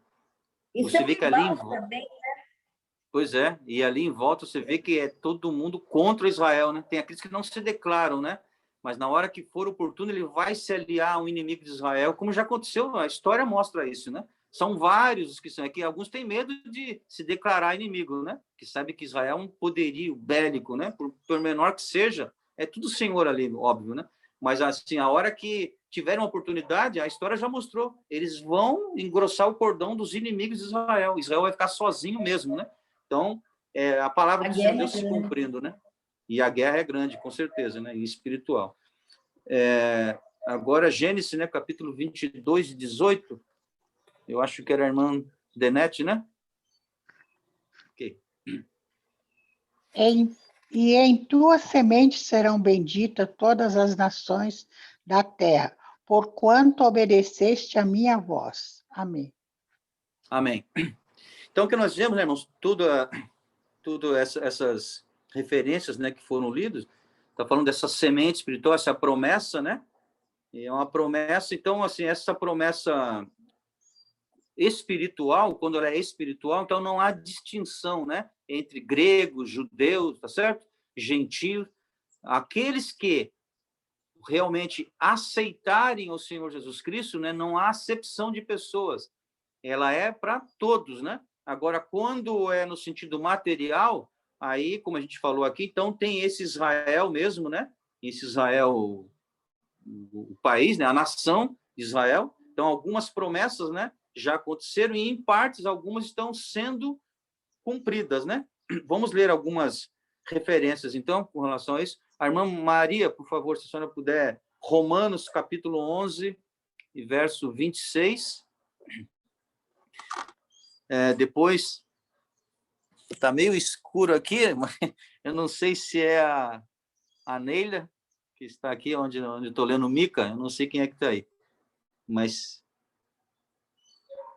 você vê que ali em volta... Também, né? Pois é, e ali em volta você vê que é todo mundo contra Israel, né? Tem aqueles que não se declaram, né? Mas na hora que for oportuno, ele vai se aliar a um inimigo de Israel, como já aconteceu, a história mostra isso, né? São vários os que são, é que alguns têm medo de se declarar inimigo, né? Que sabe que Israel é um poderio bélico, né? Por menor que seja, é tudo Senhor ali, óbvio, né? Mas assim, a hora que tiverem uma oportunidade, a história já mostrou, eles vão engrossar o cordão dos inimigos de Israel. Israel vai ficar sozinho mesmo, né? Então, a palavra do Senhor Deus se cumprindo, né? E a guerra é grande, com certeza, né? E espiritual. Agora, Gênesis, né? Capítulo 22, 18. Eu acho que era a irmã Denete, né? Ok. E em tua semente serão benditas todas as nações da terra, porquanto obedeceste a minha voz. Amém. Amém. Então, o que nós vemos, né, irmãos, tudo essas referências, né, que foram lidas, está falando dessa semente espiritual, essa promessa, né? E é uma promessa, então, assim, essa promessa espiritual, quando ela é espiritual, então não há distinção, né, entre gregos, judeus, tá certo? Gentios, aqueles que realmente aceitarem o Senhor Jesus Cristo, né, não há acepção de pessoas. Ela é para todos, né? Agora, quando é no sentido material, aí, como a gente falou aqui, então tem esse Israel mesmo, né? Esse Israel, o país, né? A nação de Israel. Então, algumas promessas, né? Já aconteceram e, em partes, algumas estão sendo cumpridas, né? Vamos ler algumas referências, então, com relação a isso. A irmã Maria, por favor, se a senhora puder, Romanos, capítulo 11, e verso 26. Depois, está meio escuro aqui, mas eu não sei se é a Neila, que está aqui, onde eu estou lendo Mica, eu não sei quem é que está aí. Mas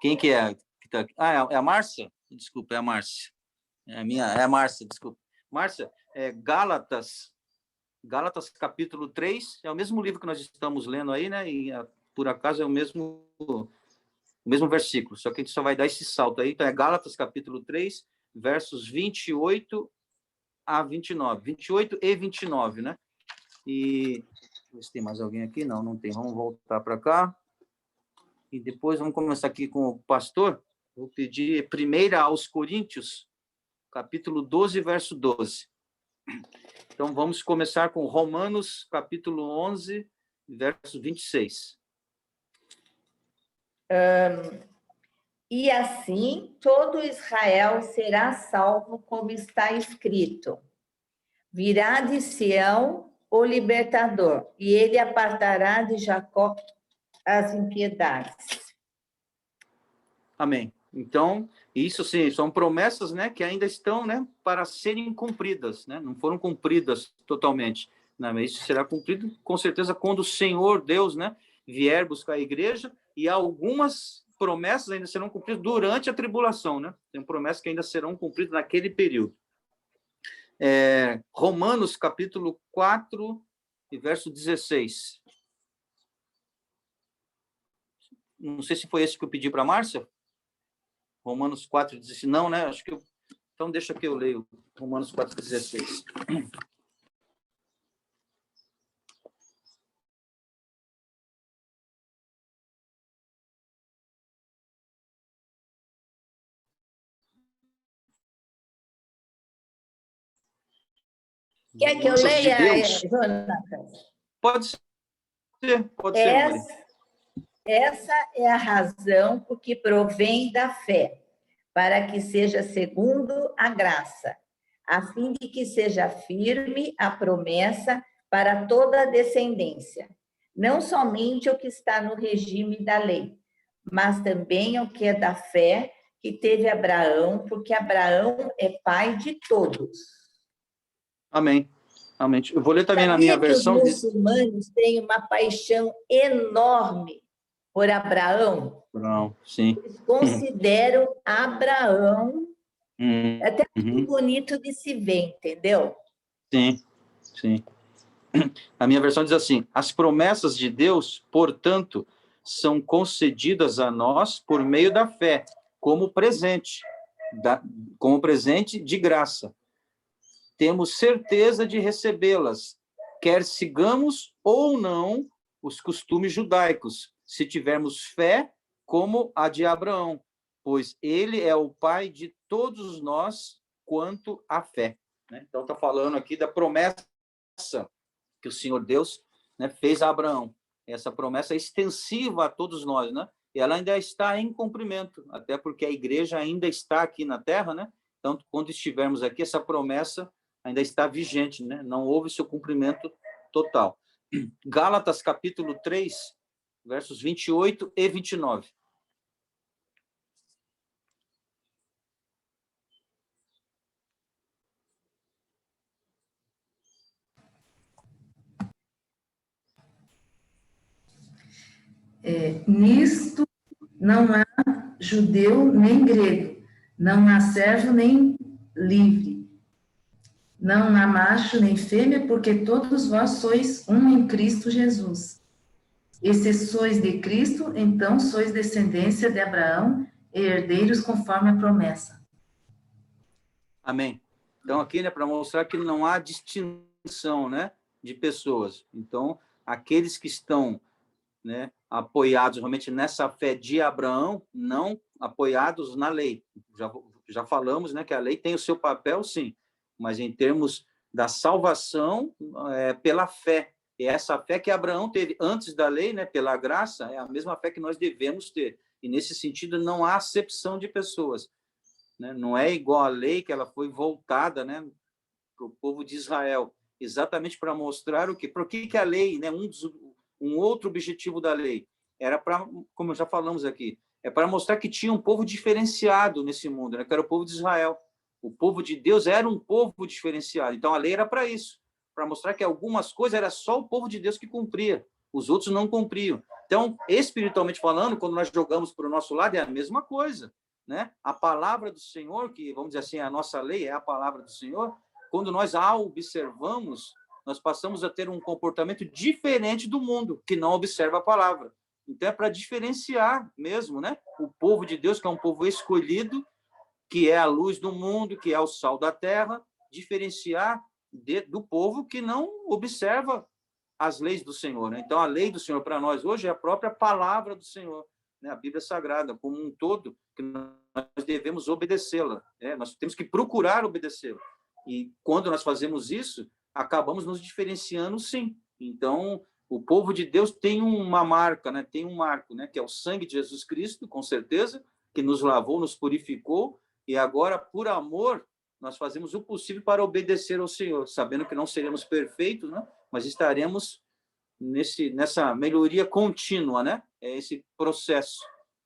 quem que é que está aqui? Ah, é a Márcia? Desculpa, é a Márcia. É a Márcia, desculpa. Márcia, Gálatas capítulo 3, é o mesmo livro que nós estamos lendo aí, né? E por acaso é o mesmo versículo, só que a gente só vai dar esse salto aí. Então é Gálatas capítulo 3, versos 28 a 29. 28 e 29, né? E ver se tem mais alguém aqui. Não tem. Vamos voltar para cá. E depois vamos começar aqui com o pastor. Vou pedir primeira aos Coríntios, capítulo 12, verso 12. Então, vamos começar com Romanos, capítulo 11, verso 26. E assim todo Israel será salvo, como está escrito: virá de Sião o libertador, e ele apartará de Jacó as impiedades. Amém. Então, isso sim, são promessas, né, que ainda estão, né, para serem cumpridas, né? Não foram cumpridas totalmente, né? Mas isso será cumprido com certeza quando o Senhor Deus, né, vier buscar a igreja, e algumas promessas ainda serão cumpridas durante a tribulação, né? Tem promessas que ainda serão cumpridas naquele período. Romanos capítulo 4 e verso 16. Não sei se foi esse que eu pedi para a Márcia. Romanos 4,16. Não, né? Acho que então deixa que eu leio. Romanos 4,16. Quer que eu leia, Jonatas? Pode ser, Maria. Essa é a razão por que provém da fé, para que seja segundo a graça, a fim de que seja firme a promessa para toda a descendência, não somente o que está no regime da lei, mas também o que é da fé que teve Abraão, porque Abraão é pai de todos. Amém. Amém. Eu vou ler também na minha versão. Os muçulmanos têm uma paixão enorme por Abraão. Não, sim. Eles consideram Abraão até muito bonito de se ver, entendeu? Sim, sim. A minha versão diz assim: as promessas de Deus, portanto, são concedidas a nós por meio da fé, como presente de graça. Temos certeza de recebê-las, quer sigamos ou não os costumes judaicos, se tivermos fé como a de Abraão, pois ele é o pai de todos nós quanto à fé. Então, está falando aqui da promessa que o Senhor Deus, né, fez a Abraão. Essa promessa é extensiva a todos nós, né? E ela ainda está em cumprimento, até porque a igreja ainda está aqui na terra, né? Então, quando estivermos aqui, essa promessa ainda está vigente, né? Não houve seu cumprimento total. Gálatas, capítulo 3, versos 28 e 29. Nisto não há judeu nem grego, não há servo nem livre, não há macho nem fêmea, porque todos vós sois um em Cristo Jesus. E se sois de Cristo, então sois descendência de Abraão e herdeiros conforme a promessa. Amém. Então, aqui, né, para mostrar que não há distinção, né, de pessoas. Então, aqueles que estão, né, apoiados realmente nessa fé de Abraão, não apoiados na lei. Já falamos, né, que a lei tem o seu papel, sim, mas em termos da salvação, pela fé. E essa fé que Abraão teve antes da lei, né, pela graça, é a mesma fé que nós devemos ter. E, nesse sentido, não há acepção de pessoas. Né? Não é igual à lei, que ela foi voltada, né, para o povo de Israel, exatamente para mostrar o quê? Por que a lei, né, um outro objetivo da lei, era para, como já falamos aqui, é para mostrar que tinha um povo diferenciado nesse mundo, né, que era o povo de Israel. O povo de Deus era um povo diferenciado. Então, a lei era para isso, para mostrar que algumas coisas era só o povo de Deus que cumpria, os outros não cumpriam. Então, espiritualmente falando, quando nós jogamos para o nosso lado, é a mesma coisa, né? A palavra do Senhor, que, vamos dizer assim, a nossa lei é a palavra do Senhor, quando nós a observamos, nós passamos a ter um comportamento diferente do mundo, que não observa a palavra. Então, é para diferenciar mesmo, né? O povo de Deus, que é um povo escolhido, que é a luz do mundo, que é o sal da terra, diferenciar do povo que não observa as leis do Senhor, né? Então, a lei do Senhor para nós hoje é a própria palavra do Senhor, né? A Bíblia Sagrada, como um todo, que nós devemos obedecê-la, né? Nós temos que procurar obedecê-la. E quando nós fazemos isso, acabamos nos diferenciando, sim. Então, o povo de Deus tem uma marca, né? Tem um marco, né? Que é o sangue de Jesus Cristo, com certeza, que nos lavou, nos purificou, e agora, por amor, nós fazemos o possível para obedecer ao Senhor, sabendo que não seremos perfeitos, né? Mas estaremos nessa melhoria contínua, né? É esse processo,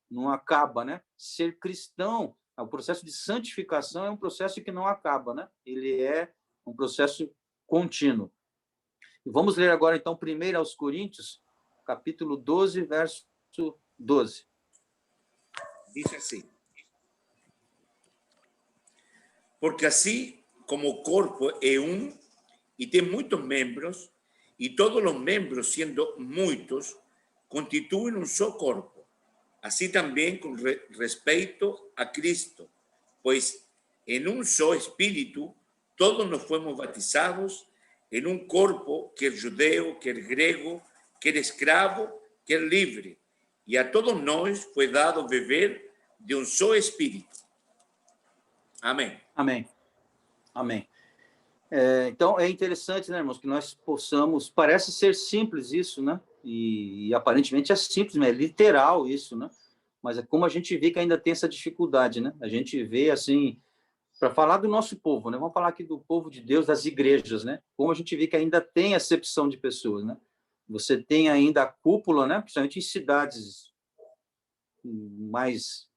não acaba, né? Ser cristão, o processo de santificação é um processo que não acaba, né? Ele é um processo contínuo. E vamos ler agora, então, 1 aos Coríntios, capítulo 12, verso 12. Diz assim: porque assim como o corpo é um e tem muitos membros, e todos os membros, sendo muitos, constituem um só corpo. Assim também com respeito a Cristo, pois em um só Espírito todos nos fomos batizados em um corpo, quer judeu, quer grego, quer escravo, quer livre, e a todos nós foi dado beber de um só Espírito. Amém. Amém. Amém. Então, é interessante, né, irmãos, que nós possamos... Parece ser simples isso, né? E aparentemente é simples, mas é literal isso, né? Mas é como a gente vê que ainda tem essa dificuldade, né? A gente vê, assim, para falar do nosso povo, né? Vamos falar aqui do povo de Deus, das igrejas, né? Como a gente vê que ainda tem acepção de pessoas, né? Você tem ainda a cúpula, né? Principalmente em cidades mais...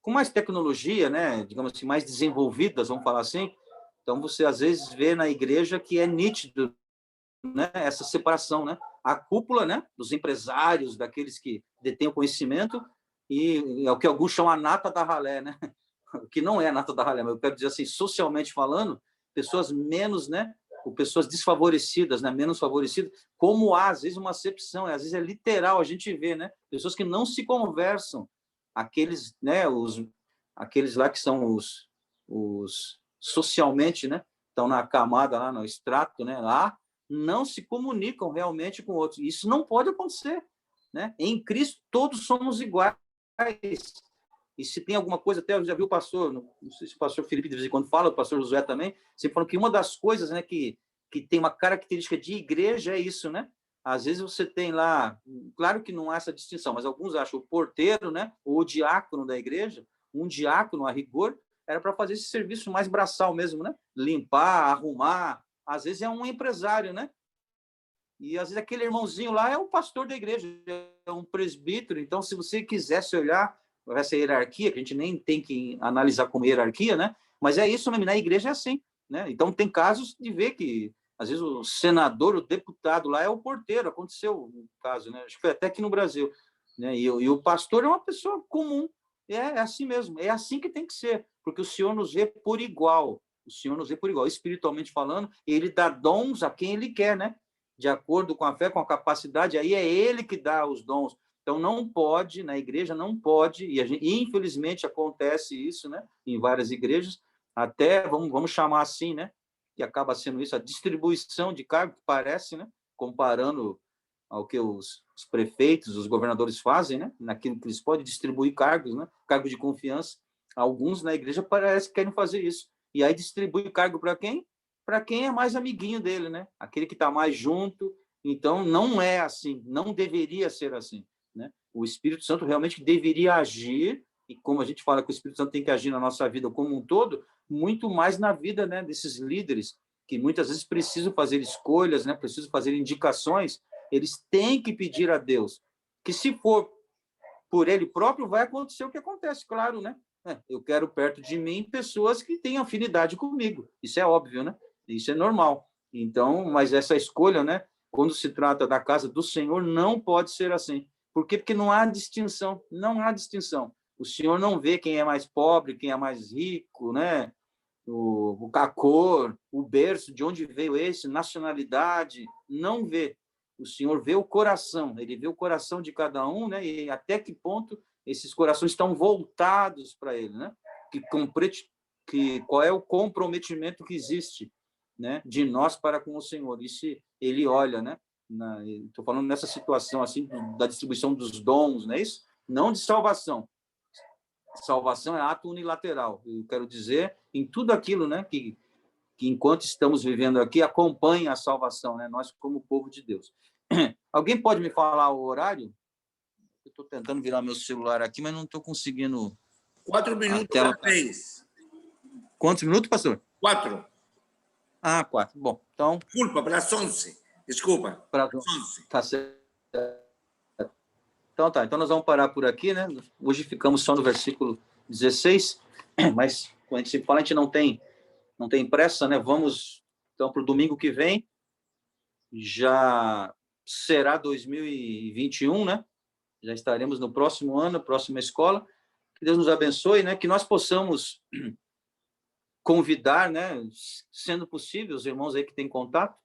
com mais tecnologia, né, digamos assim, mais desenvolvidas, vamos falar assim. Então, você às vezes vê na igreja que é nítido, né, essa separação, né? A cúpula, né, dos empresários, daqueles que detêm o conhecimento, e é o que alguns chamam a nata da ralé, né? O que não é a nata da ralé, mas eu quero dizer assim, socialmente falando, pessoas menos, né, ou pessoas desfavorecidas, né, menos favorecidas, como há, às vezes, uma acepção, às vezes é literal, a gente vê, né, pessoas que não se conversam, aqueles, né, aqueles lá que são os socialmente, né, estão na camada lá, no extrato, né, lá, não se comunicam realmente com outros. Isso não pode acontecer, né? Em Cristo todos somos iguais. E se tem alguma coisa, até eu já vi o pastor, não sei se o pastor Felipe de vez em quando fala, o pastor Josué também, sempre falando que uma das coisas, né, que tem uma característica de igreja é isso, né? Às vezes você tem lá, claro que não há essa distinção, mas alguns acham o porteiro, né, ou o diácono da igreja, um diácono, a rigor, era para fazer esse serviço mais braçal mesmo, né? Limpar, arrumar. Às vezes é um empresário, né? E às vezes aquele irmãozinho lá é o pastor da igreja, é um presbítero. Então, se você quisesse olhar essa hierarquia, que a gente nem tem que analisar como hierarquia, né? Mas é isso mesmo, na igreja é assim, né? Então, tem casos de ver que às vezes o senador, o deputado lá é o porteiro, aconteceu um caso, né? Acho que foi até aqui no Brasil, né? E o pastor é uma pessoa comum, é assim mesmo, é assim que tem que ser, porque o Senhor nos vê por igual, o Senhor nos vê por igual, espiritualmente falando, ele dá dons a quem ele quer, né? De acordo com a fé, com a capacidade, aí é ele que dá os dons. Então, não pode, na igreja, não pode, e infelizmente acontece isso, né? Em várias igrejas, até, vamos chamar assim, né? Que acaba sendo isso, a distribuição de cargo, que parece, né? Comparando ao que os prefeitos, os governadores fazem, né? Naquilo que eles podem distribuir cargos, né? Cargo de confiança. Alguns na igreja parece que querem fazer isso. E aí distribui cargo para quem? Para quem é mais amiguinho dele, né? Aquele que está mais junto. Então, não é assim, não deveria ser assim, né? O Espírito Santo realmente deveria agir, e como a gente fala que o Espírito Santo tem que agir na nossa vida como um todo, muito mais na vida, né, desses líderes, que muitas vezes precisam fazer escolhas, né, precisam fazer indicações, eles têm que pedir a Deus, que se for por ele próprio, vai acontecer o que acontece, claro, né? Eu quero perto de mim pessoas que têm afinidade comigo, isso é óbvio, né? Isso é normal. Então, mas essa escolha, né, quando se trata da casa do Senhor, não pode ser assim. Por quê? Porque não há distinção, não há distinção. O Senhor não vê quem é mais pobre, quem é mais rico, né? A cor, o berço, de onde veio esse, nacionalidade, não vê. O Senhor vê o coração, ele vê o coração de cada um, né? E até que ponto esses corações estão voltados para ele, né? Qual é o comprometimento que existe, né? De nós para com o Senhor. Isso ele olha, né? Estou falando nessa situação assim da distribuição dos dons, não é isso? Não de salvação. Salvação é ato unilateral. Eu quero dizer em tudo aquilo, né, que enquanto estamos vivendo aqui acompanha a salvação, né? Nós como povo de Deus. Alguém pode me falar o horário? Eu estou tentando virar meu celular aqui, mas não estou conseguindo. 4 minutos tela... para 6. Quantos minutos, pastor? 4. 4. Bom, então. Desculpa, para as 11. Desculpa. Para as 11. Tá certo. Então tá, então nós vamos parar por aqui, né? Hoje ficamos só no versículo 16, mas quando a gente fala, a gente não tem pressa, né? Vamos então para o domingo que vem, já será 2021, né? Já estaremos no próximo ano, próxima escola. Que Deus nos abençoe, né? Que nós possamos convidar, né? Sendo possível, os irmãos aí que têm contato.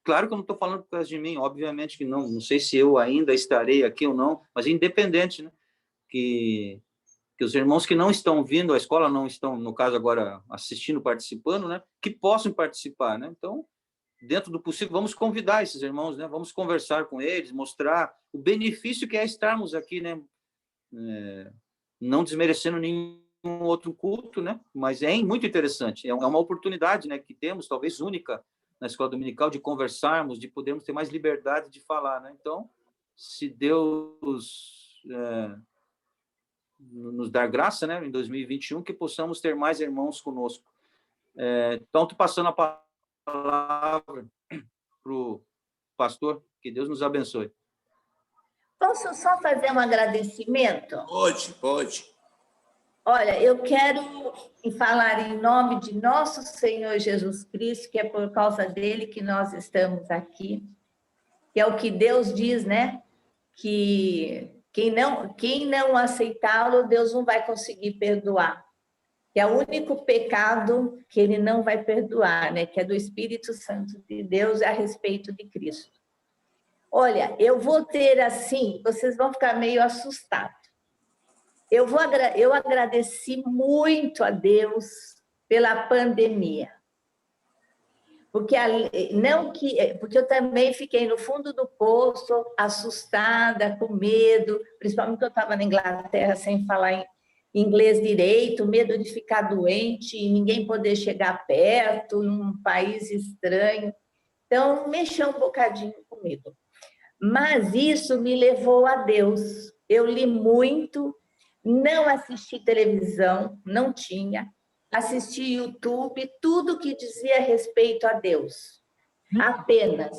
Claro que eu não estou falando por causa de mim, obviamente que não sei se eu ainda estarei aqui ou não, mas independente, né? Que os irmãos que não estão vindo à escola, não estão, no caso agora, assistindo, participando, né? Que possam participar, né? Então, dentro do possível, vamos convidar esses irmãos, né? Vamos conversar com eles, mostrar o benefício que é estarmos aqui, né? Não desmerecendo nenhum outro culto, né? Mas é muito interessante, é uma oportunidade, né? Que temos, talvez única, na escola dominical, de conversarmos, de podermos ter mais liberdade de falar, né? Então, se Deus nos dar graça, né, em 2021, que possamos ter mais irmãos conosco. Então, estou passando a palavra para o pastor, que Deus nos abençoe. Posso só fazer um agradecimento? Pode. Olha, eu quero falar em nome de nosso Senhor Jesus Cristo, que é por causa dele que nós estamos aqui, que é o que Deus diz, né? Que quem não aceitá-lo, Deus não vai conseguir perdoar. Que é o único pecado que ele não vai perdoar, né? Que é do Espírito Santo de Deus a respeito de Cristo. Olha, eu vou ter assim, vocês vão ficar meio assustados. Eu agradeci muito a Deus pela pandemia. Porque eu também fiquei no fundo do poço, assustada, com medo, principalmente porque eu estava na Inglaterra sem falar inglês direito, medo de ficar doente e ninguém poder chegar perto, num país estranho. Então, mexeu um bocadinho comigo. Mas isso me levou a Deus. Eu li muito, não assisti televisão, não tinha. Assisti YouTube, tudo que dizia respeito a Deus. Apenas.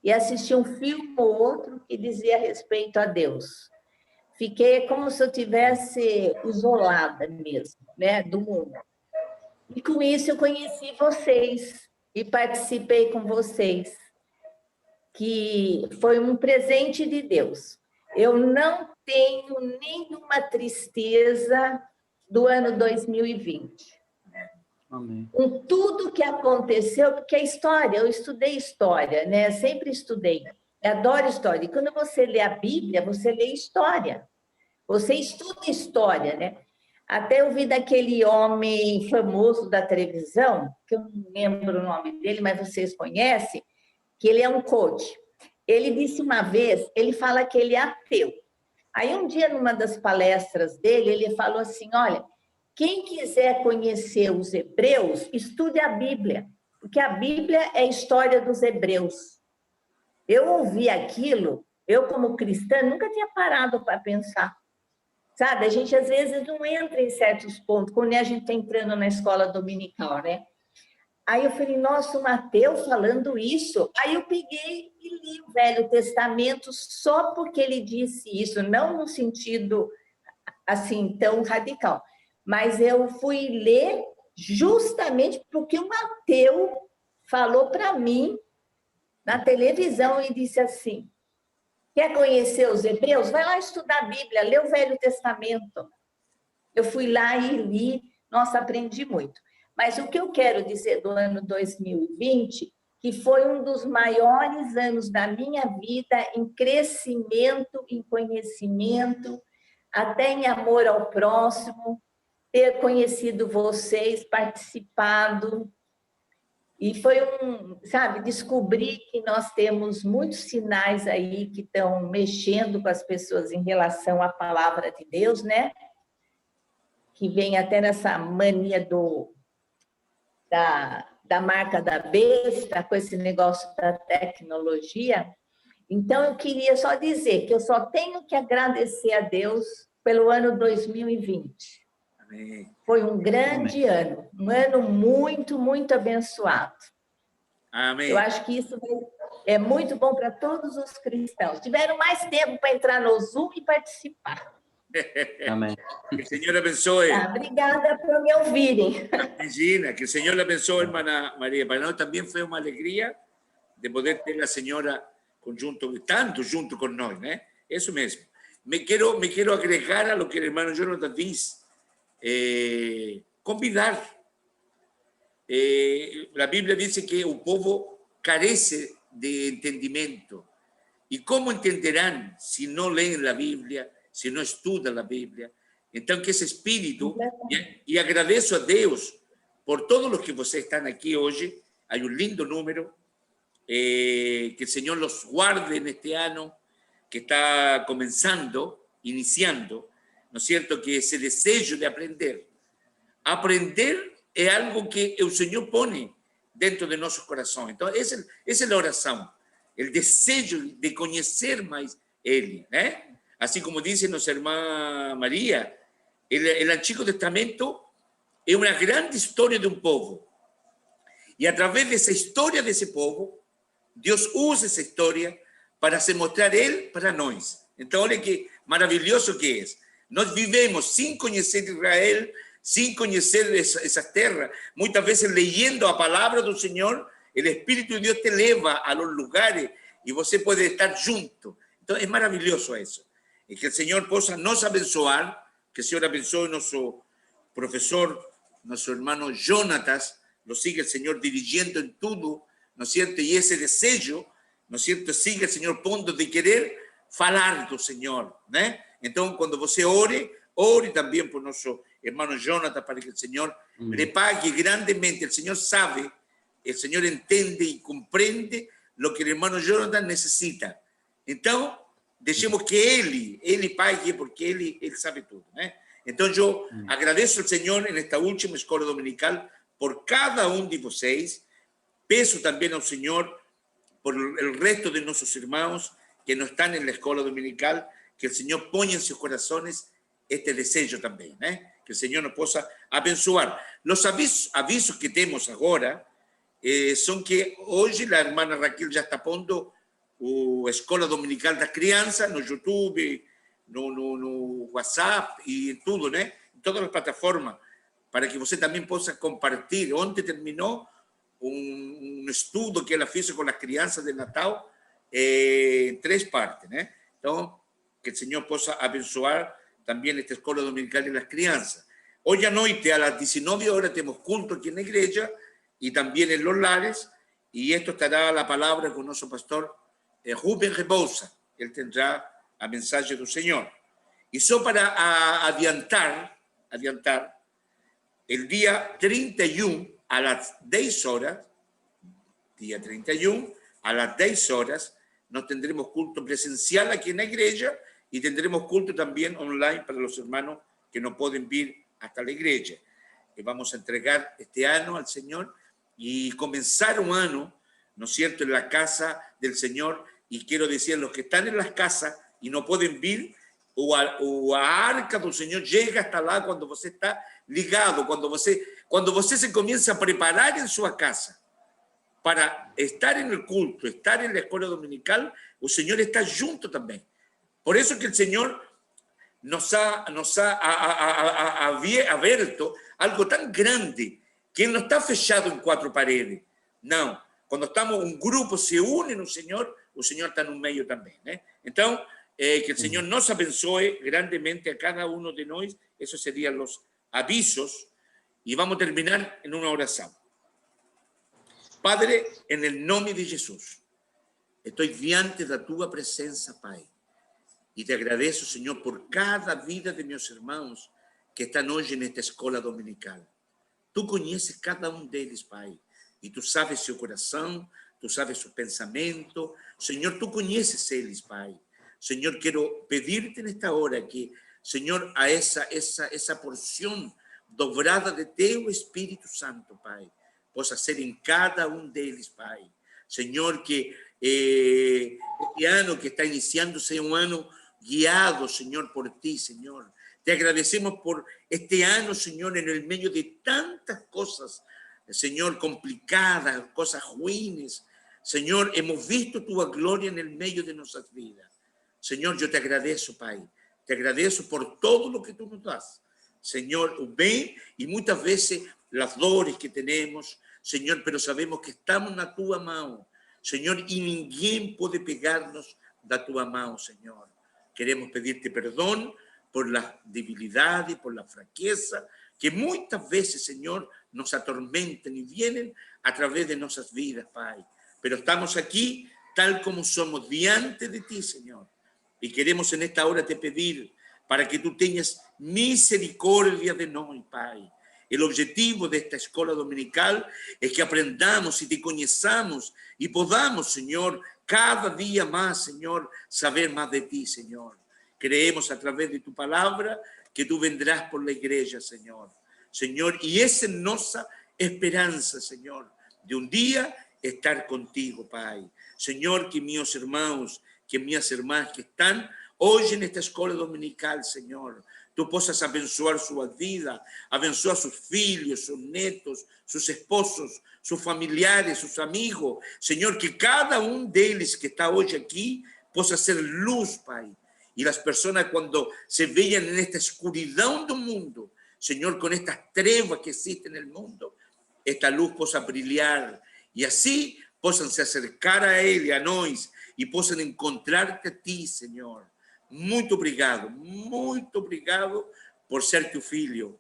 E assisti um filme ou outro que dizia respeito a Deus. Fiquei como se eu tivesse isolada mesmo, né, do mundo. E com isso eu conheci vocês. e participei com vocês, que foi um presente de Deus. Eu não tenho nenhuma tristeza do ano 2020. Amém. Com tudo que aconteceu, porque a história, eu estudei história, né? Sempre estudei. Eu adoro história. E quando você lê a Bíblia, você lê história. Você estuda história, né? Até eu vi daquele homem famoso da televisão, que eu não lembro o nome dele, mas vocês conhecem, que ele é um coach. Ele disse uma vez, ele fala que ele é ateu. Aí um dia, numa das palestras dele, ele falou assim, olha, quem quiser conhecer os hebreus, estude a Bíblia, porque a Bíblia é a história dos hebreus. Eu ouvi aquilo, eu como cristã nunca tinha parado para pensar. Sabe, a gente às vezes não entra em certos pontos, quando a gente está entrando na escola dominical, né? Aí eu falei, nossa, o Mateus falando isso. Aí eu peguei e li o Velho Testamento só porque ele disse isso, não no sentido assim tão radical, mas eu fui ler justamente porque o Mateus falou para mim na televisão e disse assim, quer conhecer os hebreus? Vai lá estudar a Bíblia, lê o Velho Testamento. Eu fui lá e li, nossa, aprendi muito. Mas o que eu quero dizer do ano 2020, que foi um dos maiores anos da minha vida em crescimento, em conhecimento, até em amor ao próximo, ter conhecido vocês, participado. E foi sabe, descobrir que nós temos muitos sinais aí que estão mexendo com as pessoas em relação à palavra de Deus, né? Que vem até nessa mania da marca da besta, com esse negócio da tecnologia. Então, eu queria só dizer que eu só tenho que agradecer a Deus pelo ano 2020. Amém. Foi um grande ano, um ano muito, muito abençoado. Amém. Eu acho que isso é muito bom para todos os cristãos. Tiveram mais tempo para entrar no Zoom e participar. Amém. Que o Senhor abençoe. Obrigada por me ouvirem. Regina, que o Senhor la abençoe, hermana María. Para nós também foi uma alegria de poder ter a senhora tanto junto con nós, né? Isso mesmo. Me quero agregar a lo que o hermano Jonathan diz, convidar. La Biblia dice que el pueblo carece de entendimiento. ¿Y cómo entenderán si no leen la Biblia, si no estudian la Biblia? Entonces, que ese espíritu, y agradezco a Dios por todos los que ustedes están aquí hoy, hay un lindo número, que el Señor los guarde en este año que está comenzando, iniciando, ¿no es cierto? Que ese deseo de aprender es algo que el Señor pone dentro de nuestros corazones. Entonces, esa es la oración, el deseo de conocer más Él, ¿eh? Así como dice nuestra hermana María, el Antiguo Testamento es una gran historia de un pueblo. Y a través de esa historia de ese pueblo, Dios usa esa historia para se mostrar Él para nosotros. Entonces, olha que maravilloso que es. Nos vivemos sin conocer Israel, sin conocer esas tierras. Muchas veces leyendo la palabra del Señor, el Espíritu de Dios te eleva a los lugares y você puede estar junto. Entonces, es maravilloso eso. Y que el Señor possa nos abençoar, que el Señor abençoe a nuestro profesor, nuestro hermano Jonatas, lo sigue el Señor dirigiendo en todo, ¿no es cierto? Y ese deseo, ¿no es cierto? Sigue el Señor pondo de querer falar do Señor, ¿no? Entonces, cuando você ore también por nuestro hermano Jonatas para que el Señor le pague grandemente. El Señor sabe, el Señor entiende y comprende lo que el hermano Jonatas necesita. Entonces, dejemos que Él pague, porque Él sabe todo, ¿no? Entonces, yo agradezco al Señor en esta última escuela dominical por cada uno de vocês. Peço también al Señor por el resto de nuestros hermanos que no están en la escuela dominical, que el Señor ponga en sus corazones este deseo también, ¿eh? Que el Señor nos pueda abençoar. Los avisos que tenemos ahora son que hoy la hermana Raquel ya está poniendo la escuela dominical de las crianças no YouTube, no WhatsApp y todo, ¿no? En todas las plataformas, para que usted también pueda compartir. Ontem terminó un estudo que ela fez com as crianças de Natal em 3 partes, né? Então, que o Senhor possa abençoar também esta escola dominical de las crianças. Hoy a noite, a las 19 horas, temos culto aquí en la iglesia y también en los lares, y esto estará la palabra con nuestro pastor Rubén Rebouza. Él tendrá a mensaje del Señor. Y solo para adiantar, el día 31 a las 10 horas, día 31 a las 10 horas, nos tendremos culto presencial aquí en la iglesia y tendremos culto también online para los hermanos que no pueden vir hasta la iglesia. Vamos a entregar este año al Señor y comenzar un año, ¿no es cierto?, en la casa del Señor. Y quiero decir, los que están en las casas y no pueden vir, o a arca del Señor llega hasta lá cuando você está ligado, cuando você se comienza a preparar en su casa para estar en el culto, estar en la escuela dominical, el Señor está junto también. Por eso que el Señor nos ha abierto algo tan grande, que Él no está fechado en 4 paredes. No, cuando estamos, un grupo se une en un Señor, el Señor está en un medio también. Entonces, que el Señor nos abençoe grandemente a cada uno de nosotros. Esos serían los avisos. Y vamos a terminar en una oración. Padre, en el nombre de Jesús, estoy diante de tu presencia, Pai. Y te agradezco, Señor, por cada vida de mis hermanos que están hoy en esta escuela dominical. Tú conoces cada uno de ellos, Pai. Y tú sabes su corazón, tú sabes su pensamiento. Señor, tú conoces ellos, Pai. Señor, quiero pedirte en esta hora que, Señor, a esa porción dobrada de tu Espíritu Santo, Pai, possa ser en cada uno de ellos, Pai. Señor, que este año que está iniciando sea un año guiado, Señor, por ti, Señor. Te agradecemos por este año, Señor, en el medio de tantas cosas, Señor, complicadas, cosas ruines. Señor, hemos visto tu gloria en el medio de nuestras vidas. Señor, yo te agradezco, Pai. Te agradezco por todo lo que tú nos das. Señor, ven, y muchas veces las dores que tenemos, Señor, pero sabemos que estamos en tu mano, Señor, y ninguém puede pegarnos de tu mano, Señor. Queremos pedirte perdón por la debilidad y por la fraqueza que muchas veces, Señor, nos atormentan y vienen a través de nuestras vidas, Pai. Pero estamos aquí tal como somos diante de ti, Señor. Y queremos en esta hora te pedir para que tú tengas misericordia de nosotros, Pai. El objetivo de esta escuela dominical es que aprendamos y te conozcamos y podamos, Señor, cada día más, Señor, saber más de ti, Señor. Creemos a través de tu palabra que tú vendrás por la iglesia, Señor. Señor, y esa es nuestra esperanza, Señor, de un día estar contigo, Pai. Señor, que mis hermanos, que mis hermanas que están hoy en esta escuela dominical, Señor, tú possas abençoar su vida, abençoar sus hijos, sus nietos, sus esposos, sus familiares, sus amigos. Señor, que cada uno de ellos que está hoy aquí possa ser luz, Pai. Y las personas cuando se vean en esta oscuridad del mundo, Señor, con estas trevas que existen en el mundo, esta luz possa brillar y así possam se acercar a Él y a nosotros y possam encontrarte a ti, Señor. Muito obrigado por ser tu filho.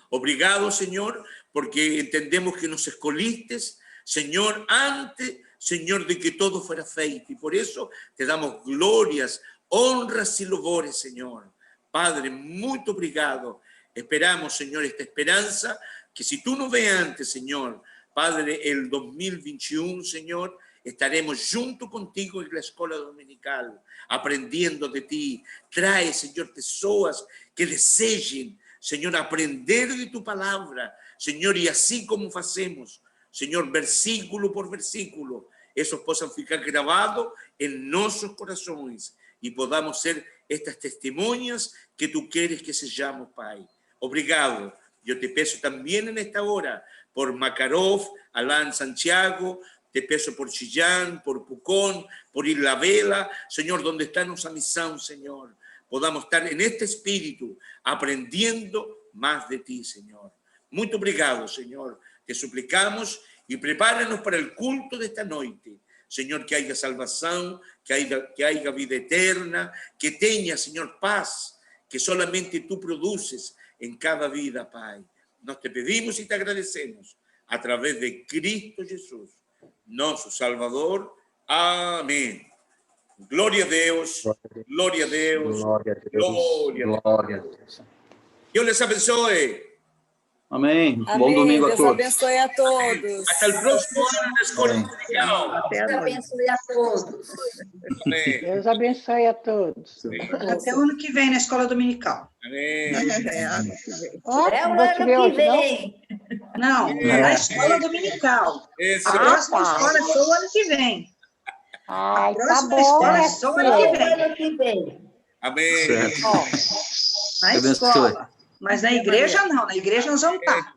Obrigado, Señor, porque entendemos que nos escolhiste, Señor, antes, Señor, de que todo fuera feito. Y por eso te damos glorias, honras y louvores, Señor. Padre, muito obrigado. Esperamos, Señor, esta esperanza, que si tú nos ves antes, Señor, Padre, el 2021, Señor, estaremos junto contigo en la escuela dominical, aprendiendo de ti. Trae, Señor, pessoas que desejen, Señor, aprender de tu palabra, Señor, y así como hacemos, Señor, versículo por versículo, esos possam ficar grabados en nuestros corazones y podamos ser estas testemunhas que tú quieres que sejamos, Pai. Obrigado. Yo te peço también en esta hora por Makarov, Alan Santiago, te peço por Chillán, por Pucón, por Isla Vela, Señor, donde está nuestra misión, Señor. Podamos estar en este espíritu, aprendiendo más de ti, Señor. Muito obrigado, Señor. Te suplicamos y prepáranos para el culto de esta noche. Señor, que haya salvación, que haya vida eterna, que tenga, Señor, paz, que solamente tú produces en cada vida, Pai. Nos te pedimos y te agradecemos a través de Cristo Jesús, nuestro Salvador. Amén. Gloria a Deus, gloria a Deus, Glória a Deus. glória a Deus. Glória a Deus. Dios les abençoe. Amém. Bom Amém. domingo a Deus todos. abençoe a todos. Hasta el próximo año na Escola Amém. Dominical. Até a Deus noite. abençoe a todos. Amém. Deus abençoe a todos. Até o ano que vem na escola dominical. Amém. Ó, É o não vou te ano ver que hoje, não? vem. Não, na escola dominical. Eso. A próxima tá. escola é só o ano que vem. Ai, tá Próxima bom, escola é minha só o filha. ano que É o vem. ano que vem. Amém. Certo. Ó, na Abençoe. escola. Mas na igreja não, na igreja nós vamos estar.